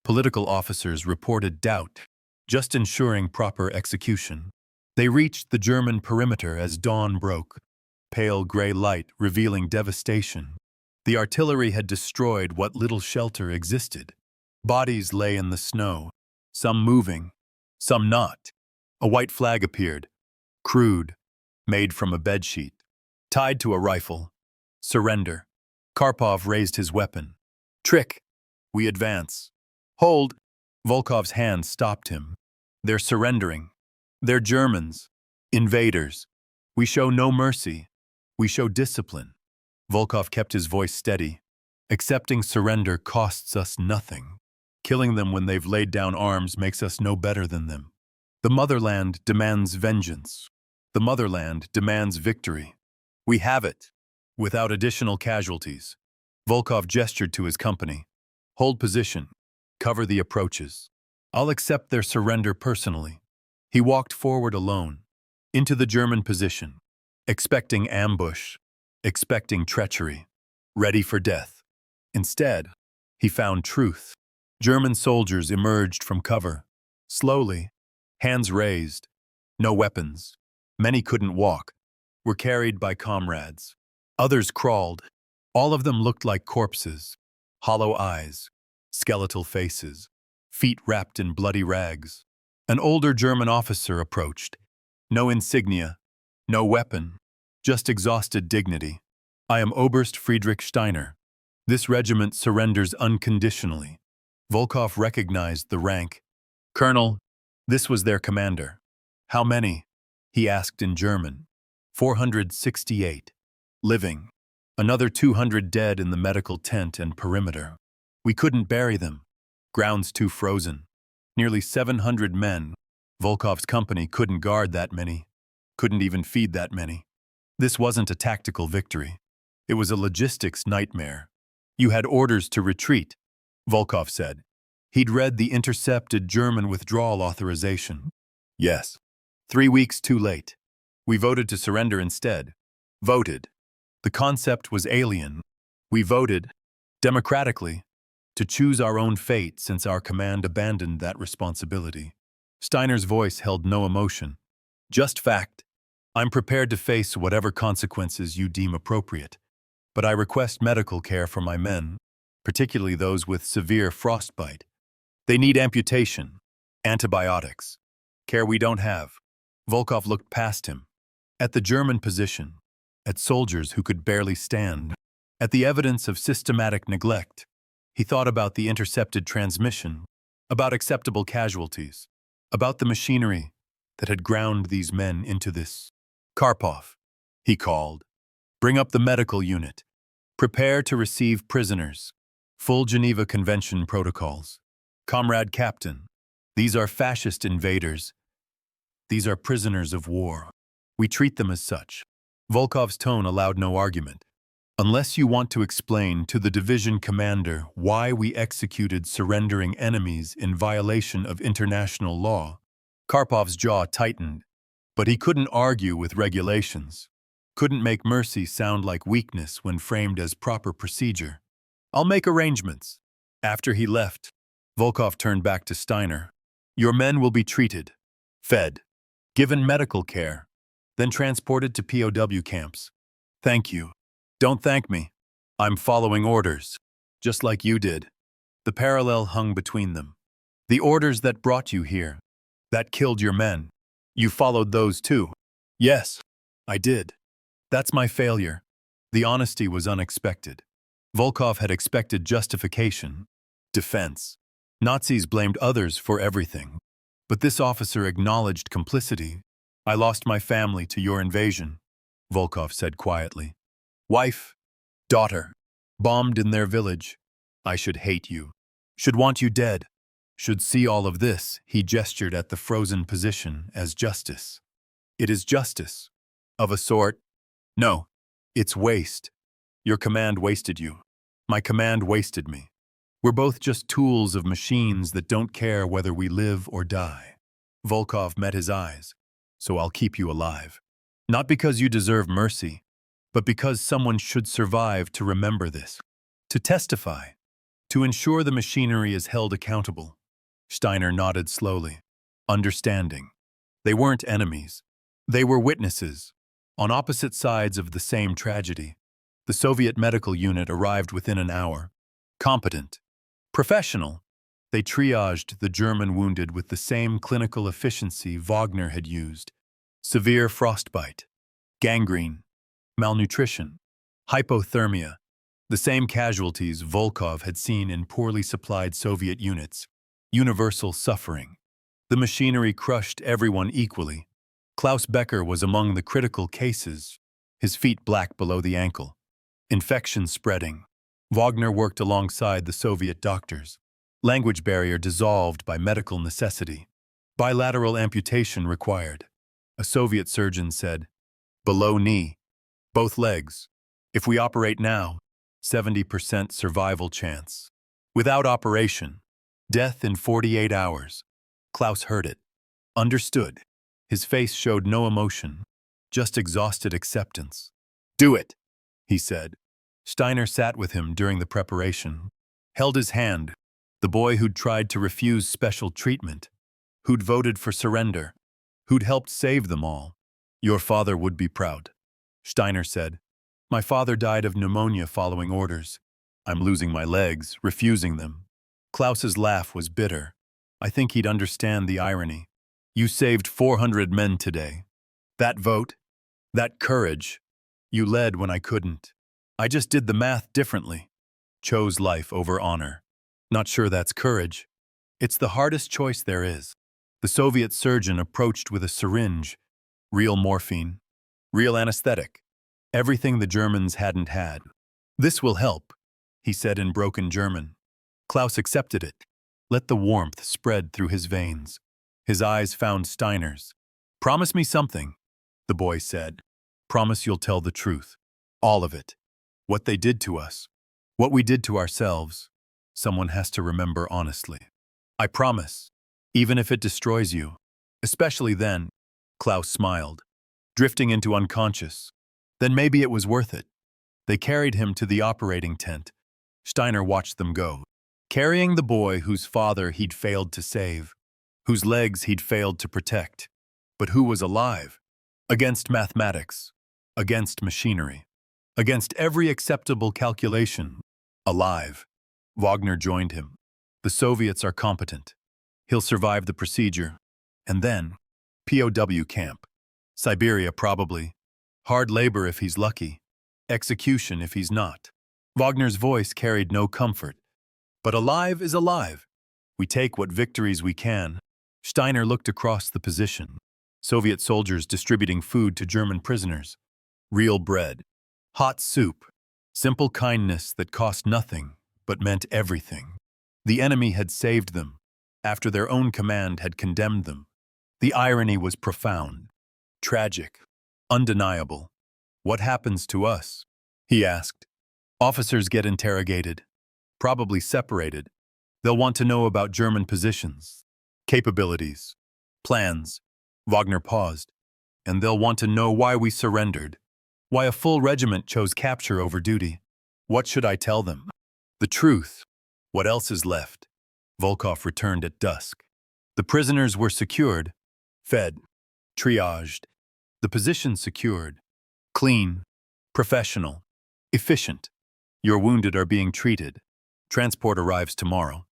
Political officers reported doubt, just ensuring proper execution. They reached the German perimeter as dawn broke, pale gray light revealing devastation. The artillery had destroyed what little shelter existed. Bodies lay in the snow, some moving, some not. A white flag appeared, crude, made from a bedsheet, tied to a rifle. Surrender. Karpov raised his weapon. Trick. We advance. Hold. Volkov's hand stopped him. They're surrendering. They're Germans. Invaders. We show no mercy. We show discipline. Volkov kept his voice steady. Accepting surrender costs us nothing. Killing them when they've laid down arms makes us no better than them. The motherland demands vengeance. The motherland demands victory. We have it, without additional casualties. Volkov gestured to his company. Hold position. Cover the approaches. I'll accept their surrender personally. He walked forward alone, into the German position, expecting ambush, expecting treachery, ready for death. Instead, he found truth. German soldiers emerged from cover, slowly, hands raised, no weapons. Many couldn't walk, were carried by comrades. Others crawled. All of them looked like corpses, hollow eyes, skeletal faces, feet wrapped in bloody rags. An older German officer approached. No insignia, no weapon, just exhausted dignity. I am Oberst Friedrich Steiner. This regiment surrenders unconditionally. Volkov recognized the rank. Colonel, this was their commander. How many? He asked in German. 468. Living. Another 200 dead in the medical tent and perimeter. We couldn't bury them. Ground's too frozen. Nearly 700 men. Volkov's company couldn't guard that many. Couldn't even feed that many. This wasn't a tactical victory. It was a logistics nightmare. You had orders to retreat, Volkov said. He'd read the intercepted German withdrawal authorization. Yes. 3 weeks too late. We voted to surrender instead. Voted. The concept was alien. We voted, democratically, to choose our own fate since our command abandoned that responsibility. Steiner's voice held no emotion. Just fact. I'm prepared to face whatever consequences you deem appropriate, but I request medical care for my men, particularly those with severe frostbite. They need amputation, antibiotics, care we don't have. Volkov looked past him, at the German position, at soldiers who could barely stand, at the evidence of systematic neglect. He thought about the intercepted transmission, about acceptable casualties, about the machinery that had ground these men into this. Karpov, he called. Bring up the medical unit. Prepare to receive prisoners. Full Geneva Convention protocols. Comrade Captain, these are fascist invaders. These are prisoners of war. We treat them as such. Volkov's tone allowed no argument. Unless you want to explain to the division commander why we executed surrendering enemies in violation of international law. Karpov's jaw tightened, but he couldn't argue with regulations. Couldn't make mercy sound like weakness when framed as proper procedure. I'll make arrangements. After he left, Volkov turned back to Steiner. Your men will be treated, fed, given medical care, then transported to POW camps. Thank you. Don't thank me. I'm following orders, just like you did. The parallel hung between them. The orders that brought you here, that killed your men. You followed those too. Yes, I did. That's my failure. The honesty was unexpected. Volkov had expected justification, defense. Nazis blamed others for everything. But this officer acknowledged complicity. I lost my family to your invasion, Volkov said quietly. Wife, daughter, bombed in their village. I should hate you. Should want you dead. should see all of this, he gestured at the frozen position, as justice. It is justice. Of a sort. No, it's waste. Your command wasted you. My command wasted me. We're both just tools of machines that don't care whether we live or die. Volkov met his eyes. So I'll keep you alive. Not because you deserve mercy, but because someone should survive to remember this. To testify. To ensure the machinery is held accountable. Steiner nodded slowly, understanding. They weren't enemies. They were witnesses, on opposite sides of the same tragedy. The Soviet medical unit arrived within an hour. Competent. Professional. They triaged the German wounded with the same clinical efficiency Wagner had used. Severe frostbite. Gangrene. Malnutrition. Hypothermia. The same casualties Volkov had seen in poorly supplied Soviet units. Universal suffering. The machinery crushed everyone equally. Klaus Becker was among the critical cases, his feet black below the ankle. Infection spreading. Wagner worked alongside the Soviet doctors. Language barrier dissolved by medical necessity. Bilateral amputation required. A Soviet surgeon said, below knee. Both legs. If we operate now, 70% survival chance. Without operation, death in 48 hours. Klaus heard it. Understood. His face showed no emotion, just exhausted acceptance. Do it, he said. Steiner sat with him during the preparation, held his hand, the boy who'd tried to refuse special treatment, who'd voted for surrender, who'd helped save them all. Your father would be proud. Steiner said, my father died of pneumonia following orders. I'm losing my legs, refusing them. Klaus's laugh was bitter. I think he'd understand the irony. You saved 400 men today. That vote, that courage, you led when I couldn't. I just did the math differently. Chose life over honor. Not sure that's courage. It's the hardest choice there is. The Soviet surgeon approached with a syringe, real morphine, real anesthetic, everything the Germans hadn't had. This will help, he said in broken German. Klaus accepted it. Let the warmth spread through his veins. His eyes found Steiner's. Promise me something, the boy said. Promise you'll tell the truth. All of it. What they did to us. What we did to ourselves. Someone has to remember honestly. I promise. Even if it destroys you. Especially then. Klaus smiled. Drifting into unconscious. Then maybe it was worth it. They carried him to the operating tent. Steiner watched them go. Carrying the boy whose father he'd failed to save. Whose legs he'd failed to protect, but who was alive, against mathematics, against machinery, against every acceptable calculation, alive. Wagner joined him. The Soviets are competent. He'll survive the procedure. And then, POW camp. Siberia probably. Hard labor if he's lucky. Execution if he's not. Wagner's voice carried no comfort. But alive is alive. We take what victories we can. Steiner looked across the position. Soviet soldiers distributing food to German prisoners. Real bread. Hot soup. Simple kindness that cost nothing, but meant everything. The enemy had saved them, after their own command had condemned them. The irony was profound. Tragic. Undeniable. What happens to us? He asked. Officers get interrogated. Probably separated. They'll want to know about German positions. Capabilities, plans. Wagner paused. And they'll want to know why we surrendered. Why a full regiment chose capture over duty. What should I tell them? The truth. What else is left? Volkov returned at dusk. The prisoners were secured, fed, triaged. The position secured. Clean, professional, efficient. Your wounded are being treated. Transport arrives tomorrow.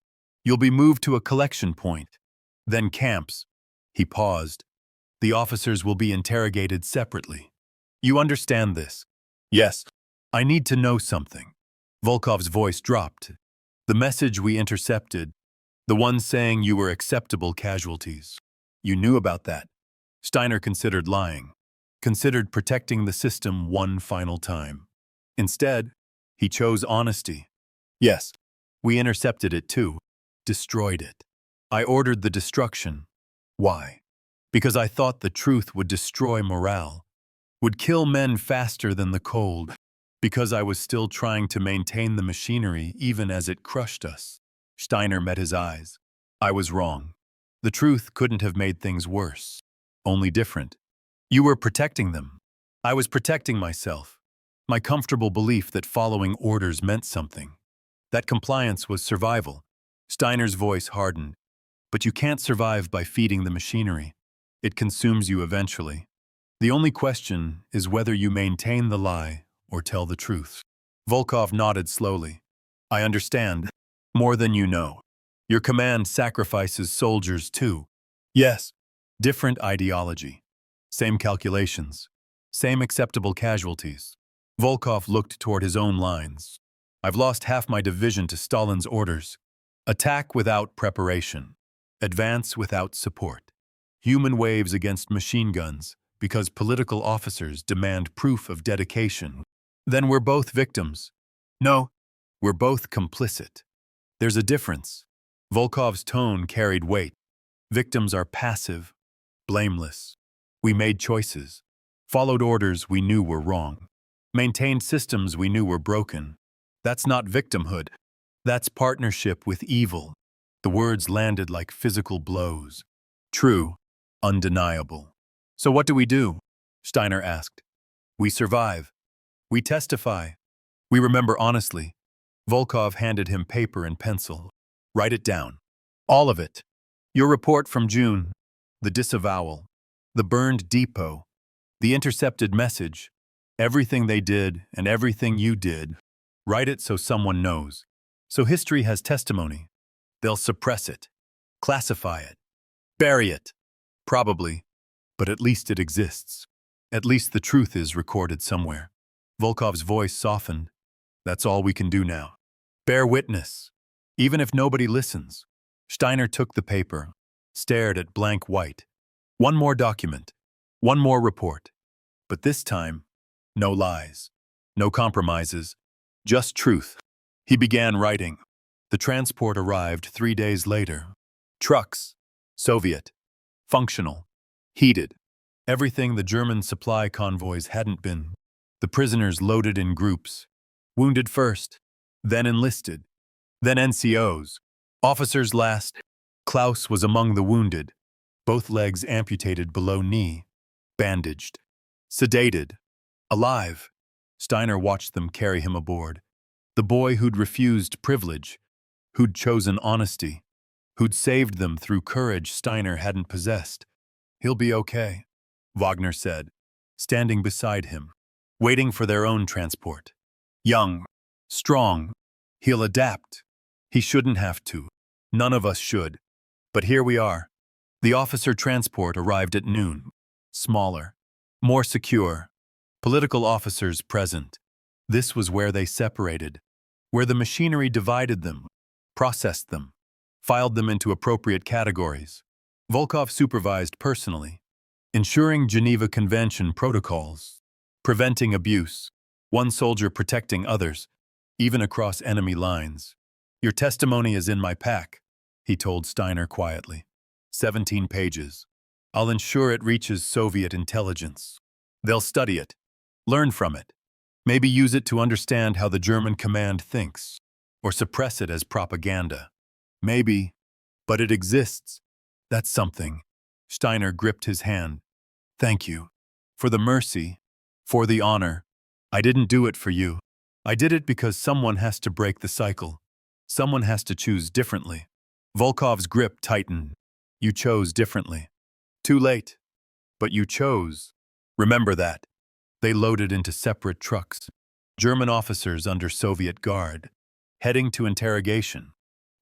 You'll be moved to a collection point. Then camps. He paused. The officers will be interrogated separately. You understand this? Yes. I need to know something. Volkov's voice dropped. The message we intercepted. The one saying you were acceptable casualties. You knew about that. Steiner considered lying. Considered protecting the system one final time. Instead, he chose honesty. Yes. We intercepted it too. Destroyed it. I ordered the destruction. Why? Because I thought the truth would destroy morale, would kill men faster than the cold, because I was still trying to maintain the machinery even as it crushed us. Steiner met his eyes. I was wrong. The truth couldn't have made things worse, only different. You were protecting them. I was protecting myself. My comfortable belief that following orders meant something. That compliance was survival. Steiner's voice hardened. But you can't survive by feeding the machinery. It consumes you eventually. The only question is whether you maintain the lie or tell the truth. Volkov nodded slowly. I understand. More than you know. Your command sacrifices soldiers too. Yes. Different ideology. Same calculations. Same acceptable casualties. Volkov looked toward his own lines. I've lost half my division to Stalin's orders. Attack without preparation. Advance without support. Human waves against machine guns because political officers demand proof of dedication. Then we're both victims. No, we're both complicit. There's a difference. Volkov's tone carried weight. Victims are passive, blameless. We made choices, followed orders we knew were wrong, maintained systems we knew were broken. That's not victimhood. That's partnership with evil. The words landed like physical blows. True, undeniable. So what do we do? Steiner asked. We survive. We testify. We remember honestly. Volkov handed him paper and pencil. Write it down. All of it. Your report from June. The disavowal. The burned depot. The intercepted message. Everything they did and everything you did. Write it so someone knows. So history has testimony. They'll suppress it. Classify it. Bury it. Probably. But at least it exists. At least the truth is recorded somewhere. Volkov's voice softened. That's all we can do now. Bear witness. Even if nobody listens. Steiner took the paper, stared at blank white. One more document. One more report. But this time, no lies. No compromises. Just truth. He began writing. The transport arrived 3 days later. Trucks. Soviet. Functional. Heated. Everything the German supply convoys hadn't been. The prisoners loaded in groups. Wounded first. Then enlisted. Then NCOs. Officers last. Klaus was among the wounded. Both legs amputated below knee. Bandaged. Sedated. Alive. Steiner watched them carry him aboard. The boy who'd refused privilege. Who'd chosen honesty. Who'd saved them through courage Steiner hadn't possessed. He'll be okay, Wagner said, standing beside him, waiting for their own transport. Young. Strong. He'll adapt. He shouldn't have to. None of us should. But here we are. The officer transport arrived at noon. Smaller. More secure. Political officers present. This was where they separated. Where the machinery divided them. Processed them. Filed them into appropriate categories. Volkov supervised personally. Ensuring Geneva Convention protocols. Preventing abuse. One soldier protecting others. Even across enemy lines. Your testimony is in my pack, he told Steiner quietly. 17 pages. I'll ensure it reaches Soviet intelligence. They'll study it, learn from it, maybe use it to understand how the German command thinks, or suppress it as propaganda. Maybe, but it exists. That's something. Steiner gripped his hand. Thank you. For the mercy, for the honor. I didn't do it for you. I did it because someone has to break the cycle. Someone has to choose differently. Volkov's grip tightened. You chose differently. Too late. But you chose. Remember that. They loaded into separate trucks. German officers under Soviet guard. Heading to interrogation.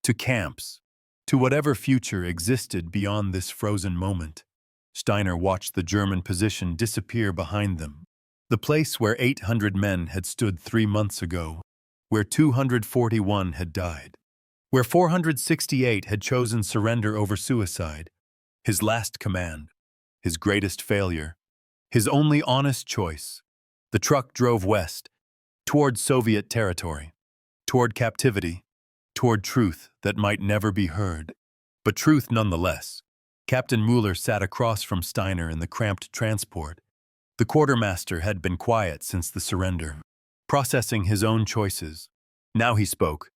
To camps. To whatever future existed beyond this frozen moment. Steiner watched the German position disappear behind them. The place where 800 men had stood 3 months ago. Where 241 had died. Where 468 had chosen surrender over suicide. His last command. His greatest failure. His only honest choice. The truck drove west. Toward Soviet territory. Toward captivity. Toward truth that might never be heard. but truth nonetheless. Captain Mueller sat across from Steiner in the cramped transport. The quartermaster had been quiet since the surrender, processing his own choices. Now he spoke,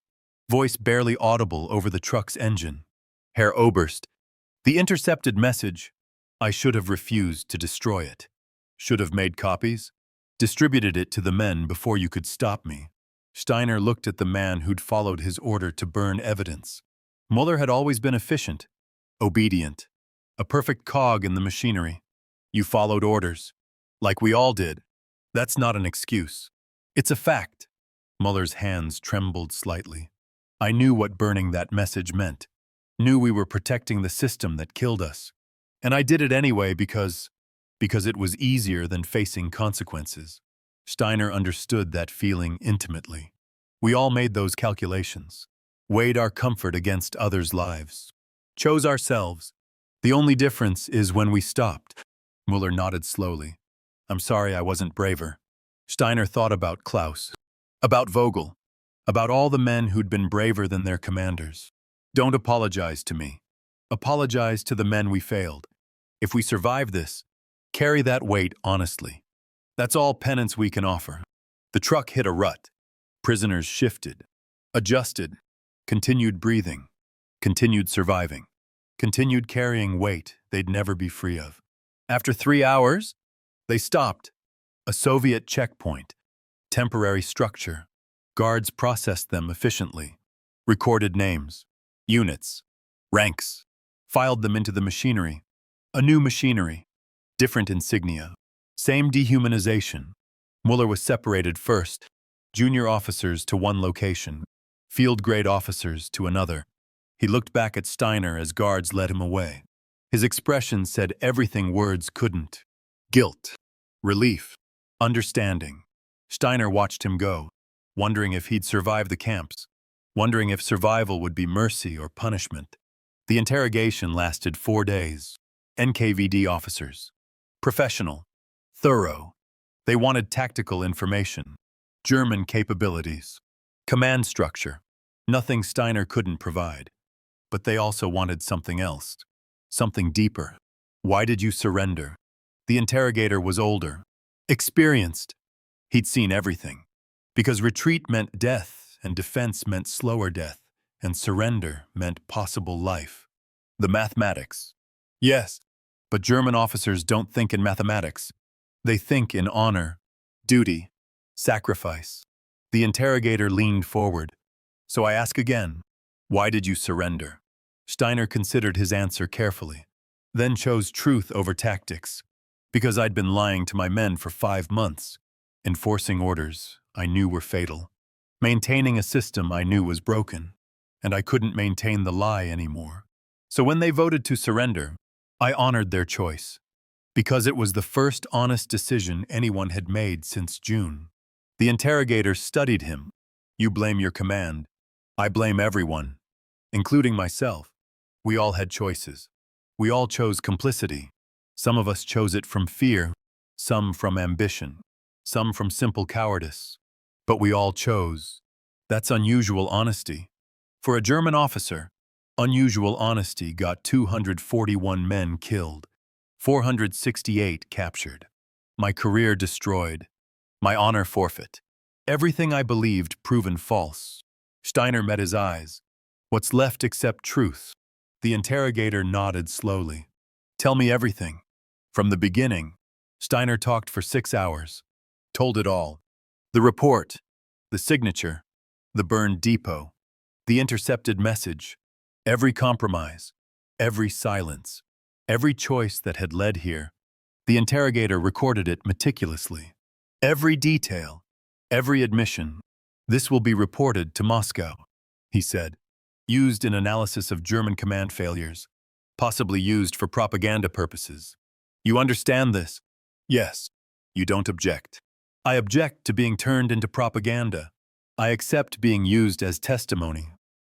voice barely audible over the truck's engine. Herr Oberst, the intercepted message, I should have refused to destroy it. Should have made copies, distributed it to the men before you could stop me. Steiner looked at the man who'd followed his order to burn evidence. Mueller had always been efficient, obedient, a perfect cog in the machinery. You followed orders, like we all did. That's not an excuse. It's a fact. Mueller's hands trembled slightly. I knew what burning that message meant. Knew we were protecting the system that killed us. And I did it anyway because it was easier than facing consequences. Steiner understood that feeling intimately. We all made those calculations, weighed our comfort against others' lives, chose ourselves. The only difference is when we stopped. Mueller nodded slowly. I'm sorry I wasn't braver. Steiner thought about Klaus, about Vogel, about all the men who'd been braver than their commanders. Don't apologize to me. Apologize to the men we failed. If we survive this, carry that weight honestly. That's all penance we can offer. The truck hit a rut. Prisoners shifted, adjusted, continued breathing, continued surviving, continued carrying weight they'd never be free of. After 3 hours, they stopped. A Soviet checkpoint, temporary structure. Guards processed them efficiently, recorded names, units, ranks, filed them into the machinery. A new machinery, different insignia, same dehumanization. Mueller was separated first, junior officers to one location, field-grade officers to another. He looked back at Steiner as guards led him away. His expression said everything words couldn't. Guilt, relief, understanding. Steiner watched him go, wondering if he'd survive the camps, wondering if survival would be mercy or punishment. The interrogation lasted 4 days. NKVD officers. Professional. Thorough. They wanted tactical information. German capabilities. Command structure. Nothing Steiner couldn't provide. But they also wanted something else. Something deeper. Why did you surrender? The interrogator was older. Experienced. He'd seen everything. Because retreat meant death, and defense meant slower death, and surrender meant possible life. The mathematics. Yes, but German officers don't think in mathematics. They think in honor, duty, sacrifice. The interrogator leaned forward. So I ask again, why did you surrender? Steiner considered his answer carefully, then chose truth over tactics. Because I'd been lying to my men for 5 months, enforcing orders I knew were fatal, maintaining a system I knew was broken, and I couldn't maintain the lie anymore. So when they voted to surrender, I honored their choice, because it was the first honest decision anyone had made since June. The interrogator studied him. You blame your command. I blame everyone, including myself. We all had choices. We all chose complicity. Some of us chose it from fear, some from ambition, some from simple cowardice. But we all chose. That's unusual honesty. For a German officer, unusual honesty got 241 men killed, 468 captured. My career destroyed. My honor forfeit. Everything I believed proven false. Steiner met his eyes. What's left except truth? The interrogator nodded slowly. Tell me everything. From the beginning. Steiner talked for 6 hours. Told it all. The report. The signature. The burned depot. The intercepted message. Every compromise. Every silence. Every choice that had led here. The interrogator recorded it meticulously. Every detail. Every admission. This will be reported to Moscow, he said. Used in analysis of German command failures. Possibly used for propaganda purposes. You understand this? Yes. You don't object. I object to being turned into propaganda. I accept being used as testimony.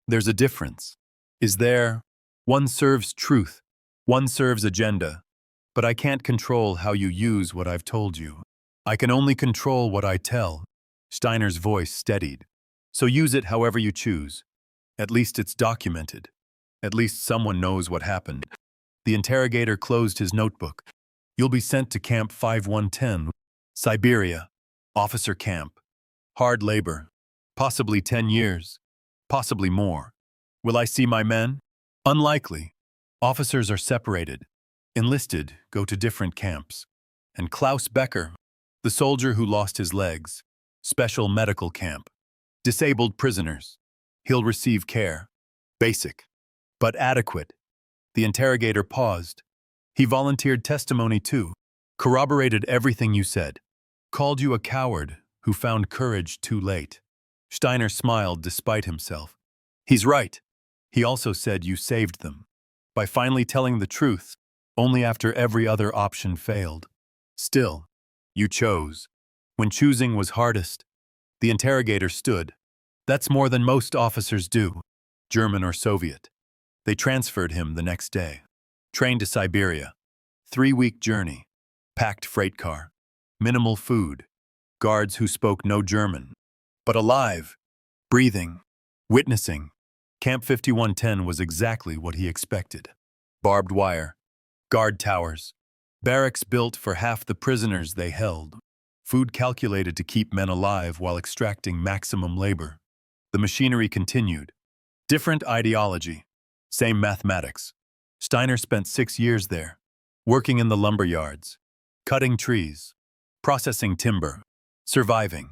There's a difference. Is there? One serves truth. One serves agenda. But I can't control how you use what I've told you. I can only control what I tell. Steiner's voice steadied. So use it however you choose. At least it's documented. At least someone knows what happened. The interrogator closed his notebook. You'll be sent to Camp 5110, Siberia, officer camp. Hard labor. Possibly 10 years. Possibly more. Will I see my men? Unlikely. Officers are separated. Enlisted go to different camps. And Klaus Becker, the soldier who lost his legs, special medical camp. Disabled prisoners. He'll receive care. Basic. But adequate. The interrogator paused. He volunteered testimony too. Corroborated everything you said. Called you a coward who found courage too late. Steiner smiled despite himself. He's right. He also said you saved them. By finally telling the truth, only after every other option failed. Still, you chose. When choosing was hardest, the interrogator stood. That's more than most officers do, German or Soviet. They transferred him the next day. Train to Siberia. 3-week journey. Packed freight car. Minimal food. Guards who spoke no German. But alive. Breathing. Witnessing. Camp 5110 was exactly what he expected. Barbed wire. Guard towers. Barracks built for half the prisoners they held. Food calculated to keep men alive while extracting maximum labor. The machinery continued. Different ideology. Same mathematics. Steiner spent 6 years there, working in the lumber yards, cutting trees, processing timber, surviving.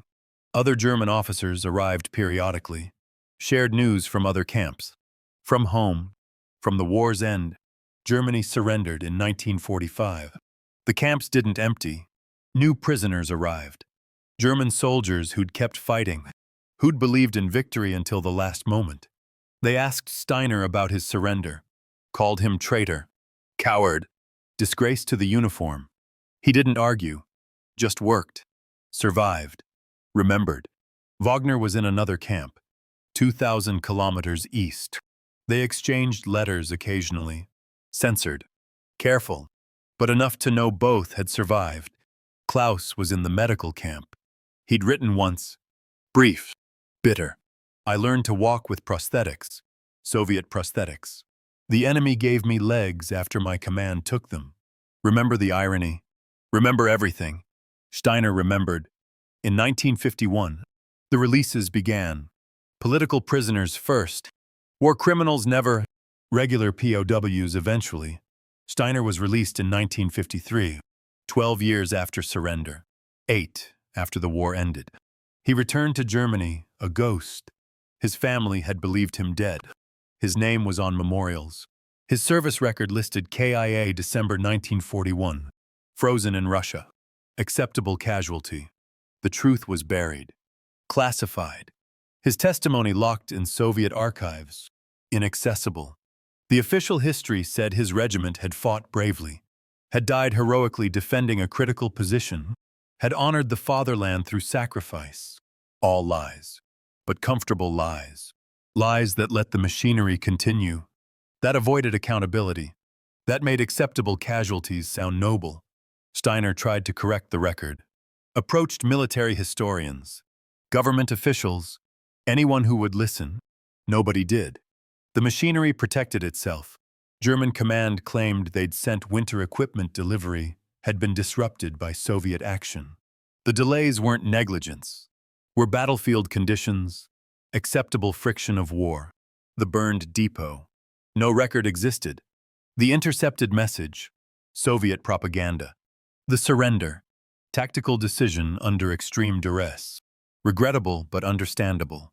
Other German officers arrived periodically, shared news from other camps. From home, from the war's end, Germany surrendered in 1945. The camps didn't empty. New prisoners arrived. German soldiers who'd kept fighting, who'd believed in victory until the last moment. They asked Steiner about his surrender, called him traitor, coward, disgrace to the uniform. He didn't argue, just worked, survived, remembered. Wagner was in another camp, 2,000 kilometers east. They exchanged letters occasionally, censored, careful, but enough to know both had survived. Klaus was in the medical camp. He'd written once, brief, bitter. I learned to walk with prosthetics, Soviet prosthetics. The enemy gave me legs after my command took them. Remember the irony? Remember everything. Steiner remembered. In 1951, the releases began. Political prisoners first. War criminals never. Regular POWs eventually. Steiner was released in 1953, 12 years after surrender. 8 after the war ended. He returned to Germany, a ghost. His family had believed him dead. His name was on memorials. His service record listed KIA December 1941. Frozen in Russia. Acceptable casualty. The truth was buried. Classified. His testimony locked in Soviet archives. Inaccessible. The official history said his regiment had fought bravely, had died heroically defending a critical position, had honored the fatherland through sacrifice. All lies. But comfortable lies. Lies that let the machinery continue. That avoided accountability. That made acceptable casualties sound noble. Steiner tried to correct the record. Approached military historians, government officials, anyone who would listen. Nobody did. The machinery protected itself. German command claimed they'd sent winter equipment delivery had been disrupted by Soviet action. The delays weren't negligence. Were battlefield conditions, acceptable friction of war, the burned depot. No record existed. The intercepted message, Soviet propaganda. The surrender, tactical decision under extreme duress. Regrettable but understandable.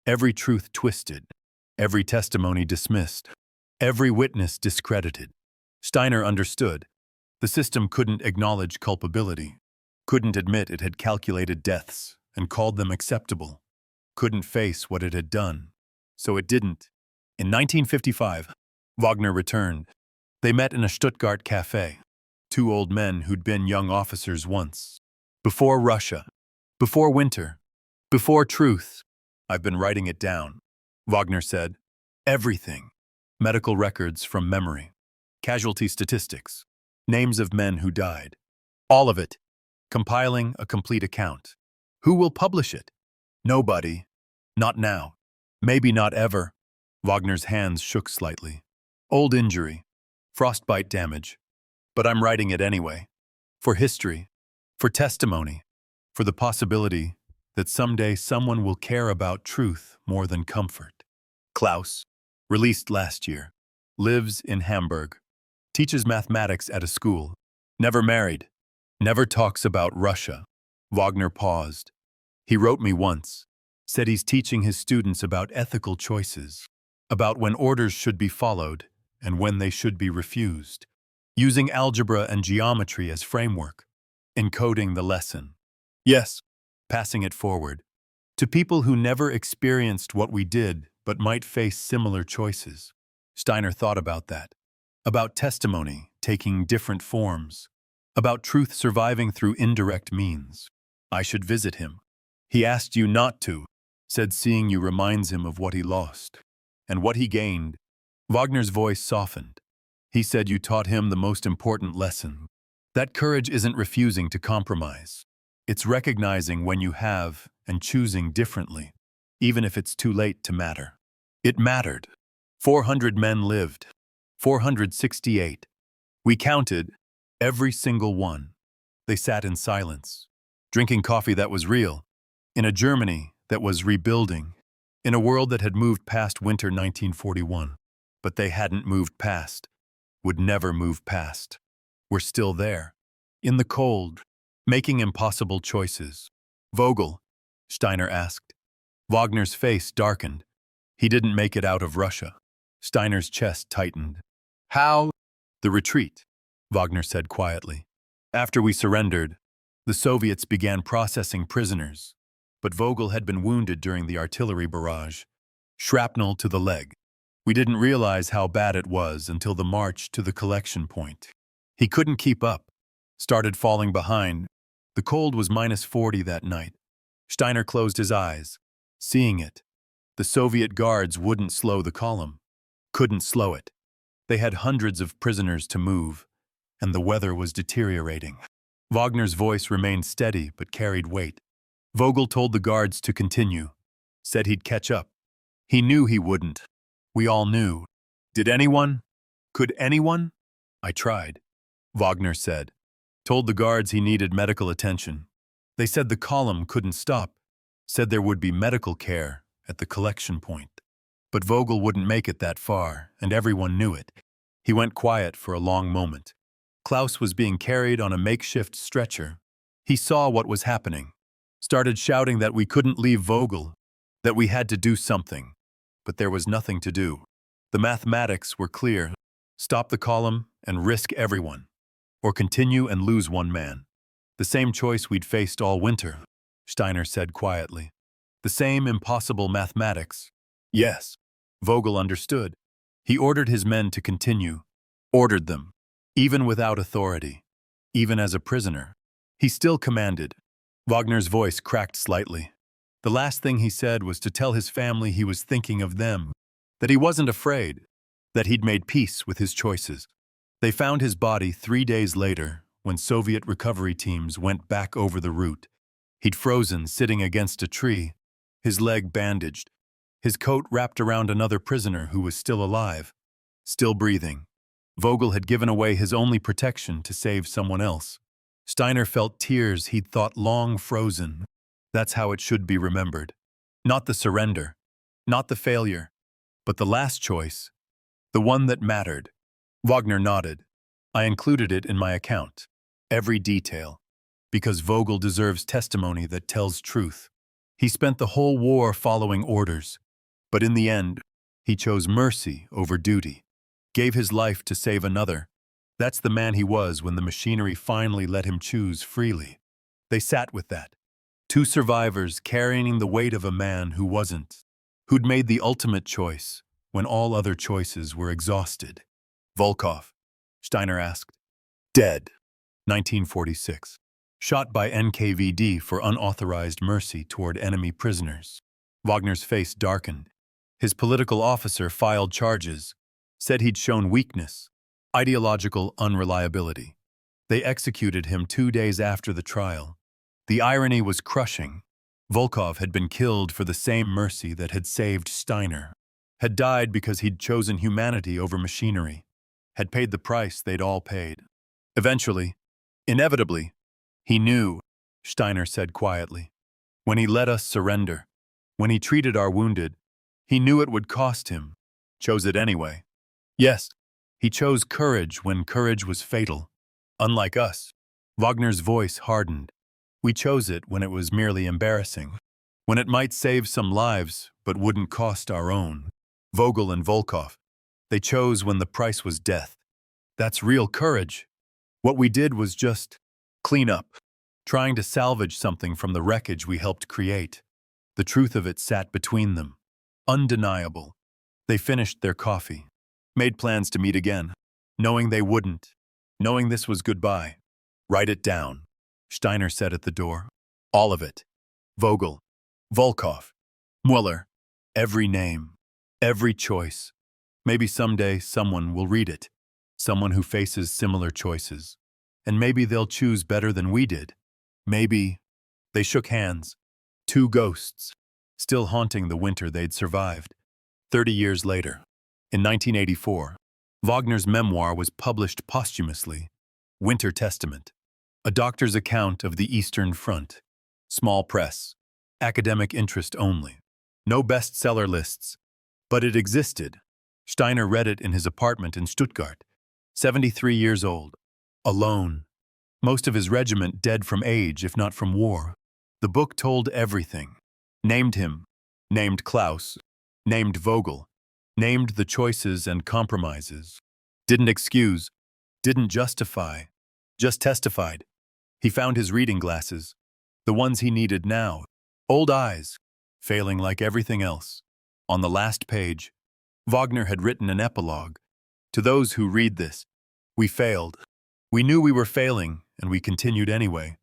Every truth twisted. Every testimony dismissed. Every witness discredited. Steiner understood. The system couldn't acknowledge culpability, couldn't admit it had calculated deaths and called them acceptable, couldn't face what it had done. So it didn't. In 1955, Wagner returned. They met in a Stuttgart cafe. 2 old men who'd been young officers once. Before Russia. Before winter. Before truth. I've been writing it down, Wagner said. Everything. Medical records from memory. Casualty statistics. Names of men who died. All of it. Compiling a complete account. Who will publish it? Nobody. Not now. Maybe not ever. Wagner's hands shook slightly. Old injury. Frostbite damage. But I'm writing it anyway. For history. For testimony. For the possibility that someday someone will care about truth more than comfort. Klaus, released last year, lives in Hamburg, teaches mathematics at a school, never married, never talks about Russia. Wagner paused. He wrote me once, said he's teaching his students about ethical choices, about when orders should be followed and when they should be refused, using algebra and geometry as framework, encoding the lesson. Yes, passing it forward, to people who never experienced what we did but might face similar choices. Steiner thought about that, about testimony taking different forms, about truth surviving through indirect means. I should visit him. He asked you not to, said seeing you reminds him of what he lost and what he gained. Wagner's voice softened. He said you taught him the most important lesson. That courage isn't refusing to compromise. It's recognizing when you have and choosing differently, even if it's too late to matter. It mattered. 400 men lived. 468. We counted every single one. They sat in silence, drinking coffee that was real, in a Germany that was rebuilding, in a world that had moved past winter 1941. But they hadn't moved past, would never move past. We're still there, in the cold, making impossible choices. Vogel, Steiner asked. Wagner's face darkened. He didn't make it out of Russia. Steiner's chest tightened. How? The retreat, Wagner said quietly. After we surrendered, the Soviets began processing prisoners, but Vogel had been wounded during the artillery barrage, shrapnel to the leg. We didn't realize how bad it was until the march to the collection point. He couldn't keep up, started falling behind. The cold was -40 that night. Steiner closed his eyes, seeing it. The Soviet guards wouldn't slow the column, couldn't slow it. They had hundreds of prisoners to move, and the weather was deteriorating. Wagner's voice remained steady but carried weight. Vogel told the guards to continue, said he'd catch up. He knew he wouldn't. We all knew. Did anyone? Could anyone? I tried, Wagner said. Told the guards he needed medical attention. They said the column couldn't stop, said there would be medical care at the collection point. But Vogel wouldn't make it that far, and everyone knew it. He went quiet for a long moment. Klaus was being carried on a makeshift stretcher. He saw what was happening, started shouting that we couldn't leave Vogel, that we had to do something. But there was nothing to do. The mathematics were clear. Stop the column and risk everyone, or continue and lose one man. The same choice we'd faced all winter, Steiner said quietly. The same impossible mathematics. Yes, Vogel understood. He ordered his men to continue, ordered them, even without authority, even as a prisoner. He still commanded. Wagner's voice cracked slightly. The last thing he said was to tell his family he was thinking of them, that he wasn't afraid, that he'd made peace with his choices. They found his body 3 days later when Soviet recovery teams went back over the route. He'd frozen sitting against a tree, his leg bandaged, his coat wrapped around another prisoner who was still alive, still breathing. Vogel had given away his only protection to save someone else. Steiner felt tears he'd thought long frozen. That's how it should be remembered. Not the surrender, not the failure, but the last choice, the one that mattered. Wagner nodded. I included it in my account, every detail, because Vogel deserves testimony that tells truth. He spent the whole war following orders, but in the end, he chose mercy over duty, gave his life to save another. That's the man he was when the machinery finally let him choose freely. They sat with that. 2 survivors carrying the weight of a man who wasn't, who'd made the ultimate choice when all other choices were exhausted. Volkov, Steiner asked. Dead. 1946. Shot by NKVD for unauthorized mercy toward enemy prisoners. Wagner's face darkened. His political officer filed charges, said he'd shown weakness, ideological unreliability. They executed him 2 days after the trial. The irony was crushing. Volkov had been killed for the same mercy that had saved Steiner. had died because he'd chosen humanity over machinery, had paid the price they'd all paid. Eventually, inevitably, he knew, Steiner said quietly. When he let us surrender, when he treated our wounded, he knew it would cost him. Chose it anyway. Yes, he chose courage when courage was fatal. Unlike us, Wagner's voice hardened. We chose it when it was merely embarrassing, when it might save some lives but wouldn't cost our own. Vogel and Volkov, they chose when the price was death. That's real courage. What we did was just clean up, trying to salvage something from the wreckage we helped create. The truth of it sat between them, undeniable. They finished their coffee, made plans to meet again, knowing they wouldn't, knowing this was goodbye. Write it down, Steiner said at the door. All of it. Vogel, Volkov, Mueller, every name, every choice. Maybe someday someone will read it, someone who faces similar choices. And maybe they'll choose better than we did. Maybe. They shook hands. Two ghosts, still haunting the winter they'd survived. 30 years later, in 1984, Wagner's memoir was published posthumously, Winter Testament, a doctor's account of the Eastern Front. Small press, academic interest only. No bestseller lists. But it existed. Steiner read it in his apartment in Stuttgart, 73 years old, alone. Most of his regiment dead from age, if not from war. The book told everything. Named him, named Klaus, named Vogel, named the choices and compromises. Didn't excuse, didn't justify, just testified. He found his reading glasses, the ones he needed now. Old eyes, failing like everything else. On the last page, Wagner had written an epilogue. To those who read this, we failed. We knew we were failing, and we continued anyway.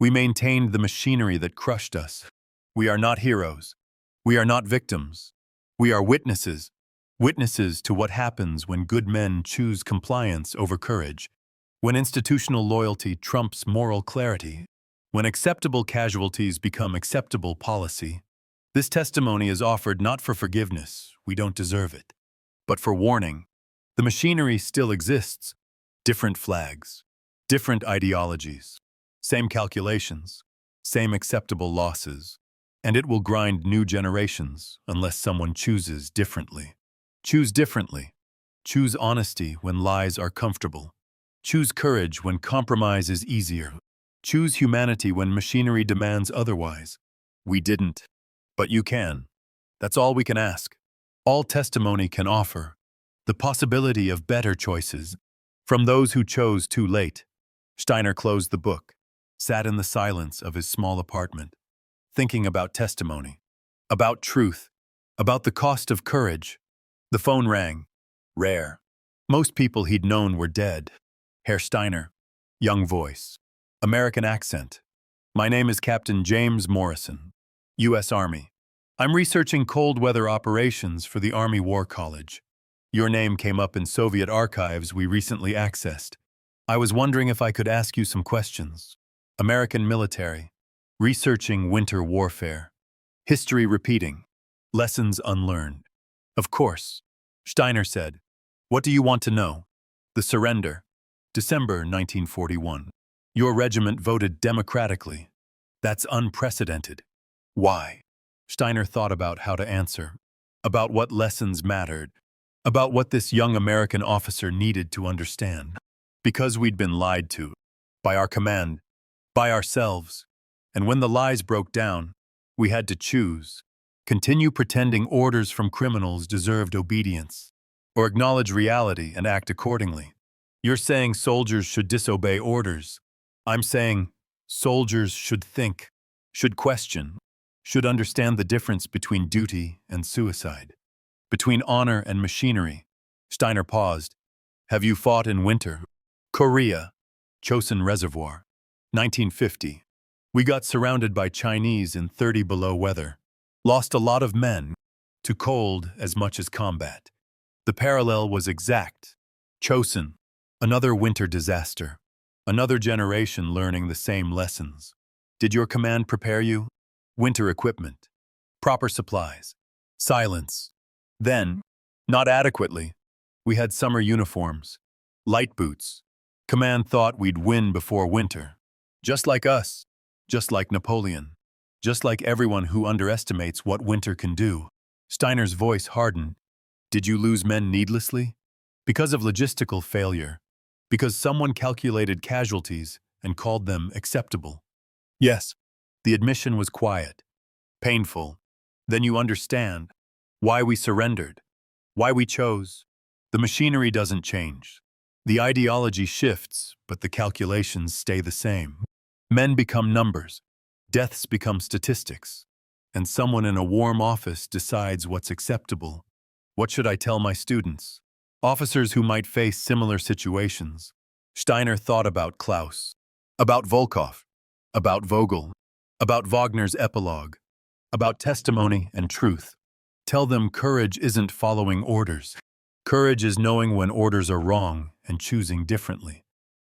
We maintained the machinery that crushed us. We are not heroes. We are not victims. We are witnesses. Witnesses to what happens when good men choose compliance over courage, when institutional loyalty trumps moral clarity, when acceptable casualties become acceptable policy. This testimony is offered not for forgiveness, we don't deserve it, but for warning. The machinery still exists. Different flags, different ideologies, same calculations, same acceptable losses, and it will grind new generations unless someone chooses differently. Choose differently. Choose honesty when lies are comfortable. Choose courage when compromise is easier. Choose humanity when machinery demands otherwise. We didn't, but you can. That's all we can ask. All testimony can offer. The possibility of better choices. From those who chose too late. Steiner closed the book, sat in the silence of his small apartment, thinking about testimony, about truth, about the cost of courage. The phone rang. Rare. Most people he'd known were dead. Herr Steiner. Young voice. American accent. My name is Captain James Morrison, U.S. Army. I'm researching cold weather operations for the Army War College. Your name came up in Soviet archives we recently accessed. I was wondering if I could ask you some questions. American military. Researching winter warfare. History repeating. Lessons unlearned. Of course, Steiner said. What do you want to know? The surrender. December 1941. Your regiment voted democratically. That's unprecedented. Why? Steiner thought about how to answer. About what lessons mattered. About what this young American officer needed to understand. Because we'd been lied to. By our command. By ourselves. And when the lies broke down, we had to choose. Continue pretending orders from criminals deserved obedience. Or acknowledge reality and act accordingly. You're saying soldiers should disobey orders. I'm saying soldiers should think, should question, should understand the difference between duty and suicide. Between honor and machinery. Steiner paused. Have you fought in winter? Korea. Chosin Reservoir. 1950. We got surrounded by Chinese in 30 below weather. Lost a lot of men. To cold as much as combat. The parallel was exact. Chosin. Another winter disaster. Another generation learning the same lessons. Did your command prepare you? Winter equipment. Proper supplies. Silence. Then, not adequately, we had summer uniforms, light boots. Command thought we'd win before winter. Just like us, just like Napoleon, just like everyone who underestimates what winter can do. Steiner's voice hardened. Did you lose men needlessly? Because of logistical failure. Because someone calculated casualties and called them acceptable. Yes. The admission was quiet, painful. Then you understand why we surrendered, why we chose. The machinery doesn't change. The ideology shifts, but the calculations stay the same. Men become numbers. Deaths become statistics. And someone in a warm office decides what's acceptable. What should I tell my students? Officers who might face similar situations. Steiner thought about Klaus, about Volkov, about Vogel, about Wagner's epilogue, about testimony and truth. Tell them courage isn't following orders. Courage is knowing when orders are wrong and choosing differently.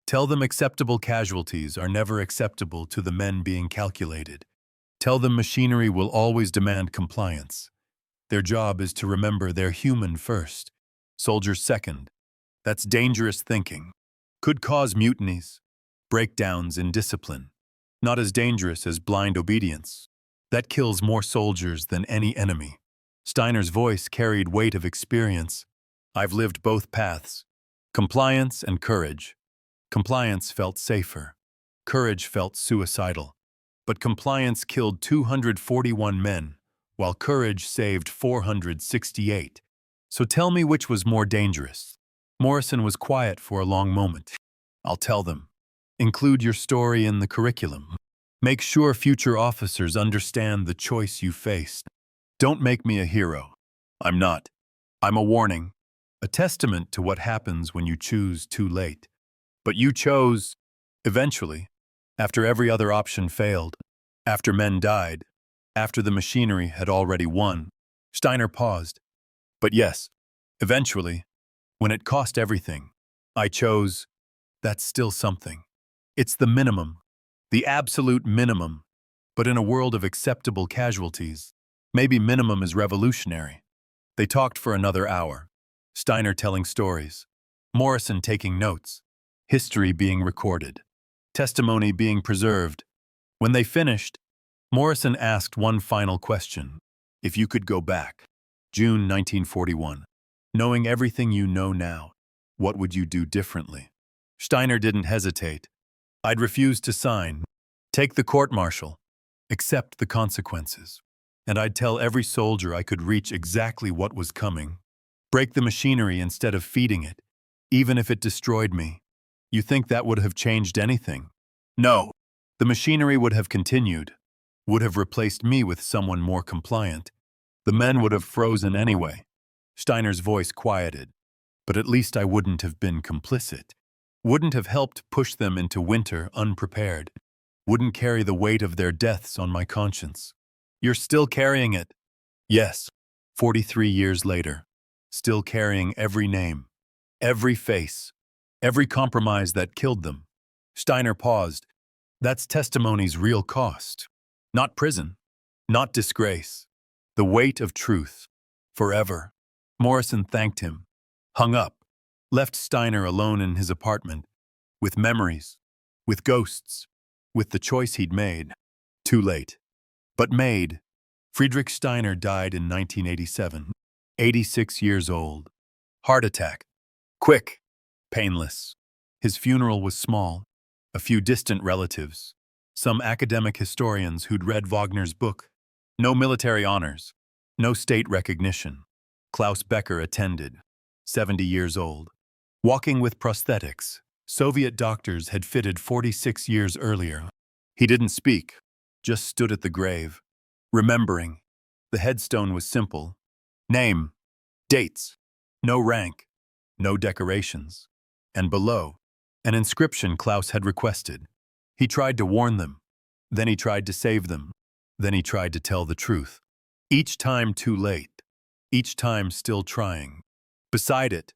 Tell them acceptable casualties are never acceptable to the men being calculated. Tell them machinery will always demand compliance. Their job is to remember they're human first, soldiers second. That's dangerous thinking. Could cause mutinies, breakdowns in discipline. Not as dangerous as blind obedience. That kills more soldiers than any enemy. Steiner's voice carried weight of experience. I've lived both paths, compliance and courage. Compliance felt safer. Courage felt suicidal. But compliance killed 241 men, while courage saved 468. So tell me which was more dangerous. Morrison was quiet for a long moment. I'll tell them. Include your story in the curriculum. Make sure future officers understand the choice you faced. Don't make me a hero. I'm not. I'm a warning, a testament to what happens when you choose too late. But you chose, eventually, after every other option failed, after men died, after the machinery had already won. Steiner paused. But yes, eventually, when it cost everything, I chose. That's still something. It's the minimum, the absolute minimum. But in a world of acceptable casualties, maybe minimum is revolutionary. They talked for another hour. Steiner telling stories, Morrison taking notes, history being recorded, testimony being preserved. When they finished, Morrison asked one final question. If you could go back, June 1941, knowing everything you know now, what would you do differently? Steiner didn't hesitate. I'd refuse to sign, take the court-martial, accept the consequences. And I'd tell every soldier I could reach exactly what was coming. Break the machinery instead of feeding it, even if it destroyed me. You think that would have changed anything? No. The machinery would have continued, would have replaced me with someone more compliant. The men would have frozen anyway. Steiner's voice quieted. But at least I wouldn't have been complicit. Wouldn't have helped push them into winter unprepared. Wouldn't carry the weight of their deaths on my conscience. You're still carrying it. Yes, 43 years later. Still carrying every name, every face, every compromise that killed them. Steiner paused. That's testimony's real cost. Not prison, not disgrace. The weight of truth. Forever. Morrison thanked him, hung up, left Steiner alone in his apartment, with memories, with ghosts, with the choice he'd made. Too late. But made. Friedrich Steiner died in 1987, 86 years old. Heart attack. Quick. Painless. His funeral was small. A few distant relatives. Some academic historians who'd read Wagner's book. No military honors. No state recognition. Klaus Becker attended. 70 years old. Walking with prosthetics. Soviet doctors had fitted 46 years earlier. He didn't speak, just stood at the grave, remembering. The headstone was simple. Name, dates, no rank, no decorations. And below, an inscription Klaus had requested. He tried to warn them. Then he tried to save them. Then he tried to tell the truth. Each time too late. Each time still trying. Beside it,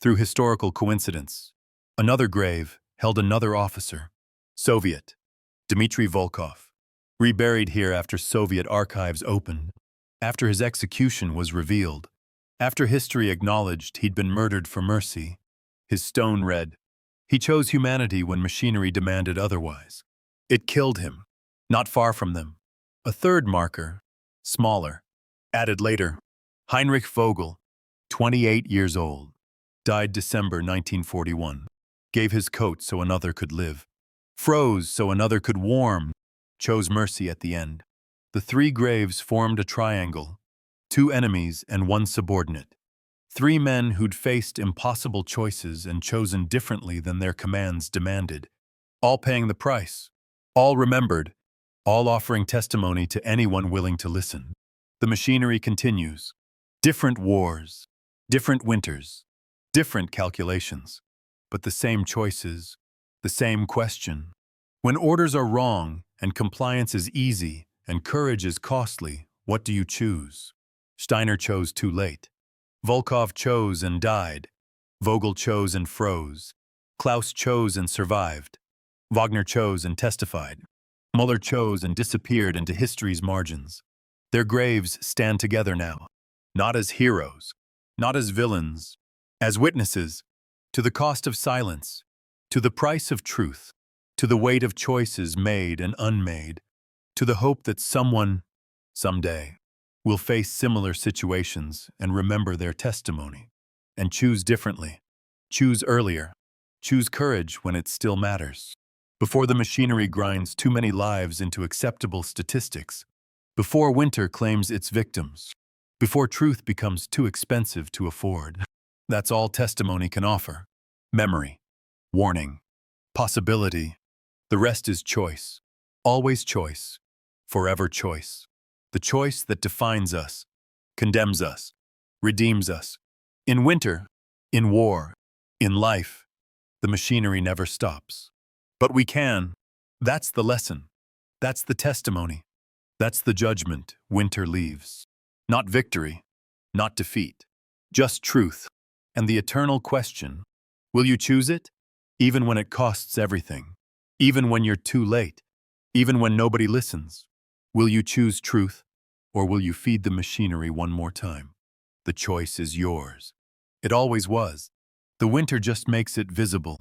through historical coincidence, another grave held another officer, Soviet, Dmitri Volkov, reburied here after Soviet archives opened, after his execution was revealed. After history acknowledged he'd been murdered for mercy, his stone read, he chose humanity when machinery demanded otherwise. It killed him, not far from them. A third marker, smaller, added later, Heinrich Vogel, 28 years old, died December 1941, gave his coat so another could live, froze so another could warm, chose mercy at the end. The three graves formed a triangle, 2 enemies and 1 subordinate. 3 men who'd faced impossible choices and chosen differently than their commands demanded, all paying the price, all remembered, all offering testimony to anyone willing to listen. The machinery continues. Different wars, different winters, different calculations, but the same choices, the same question. When orders are wrong and compliance is easy and courage is costly, what do you choose? Steiner chose too late. Volkov chose and died. Vogel chose and froze. Klaus chose and survived. Wagner chose and testified. Muller chose and disappeared into history's margins. Their graves stand together now, not as heroes, not as villains, as witnesses to the cost of silence, to the price of truth, to the weight of choices made and unmade, to the hope that someone, someday, will face similar situations and remember their testimony, and choose differently, choose earlier, choose courage when it still matters. Before the machinery grinds too many lives into acceptable statistics, before winter claims its victims, before truth becomes too expensive to afford. That's all testimony can offer. Memory, warning, possibility. The rest is choice. Always choice. Forever choice. The choice that defines us, condemns us, redeems us. In winter, in war, in life, the machinery never stops. But we can. That's the lesson. That's the testimony. That's the judgment winter leaves. Not victory, not defeat, just truth. And the eternal question, will you choose it? Even when it costs everything. Even when you're too late. Even when nobody listens. Will you choose truth, or will you feed the machinery one more time? The choice is yours. It always was. The winter just makes it visible.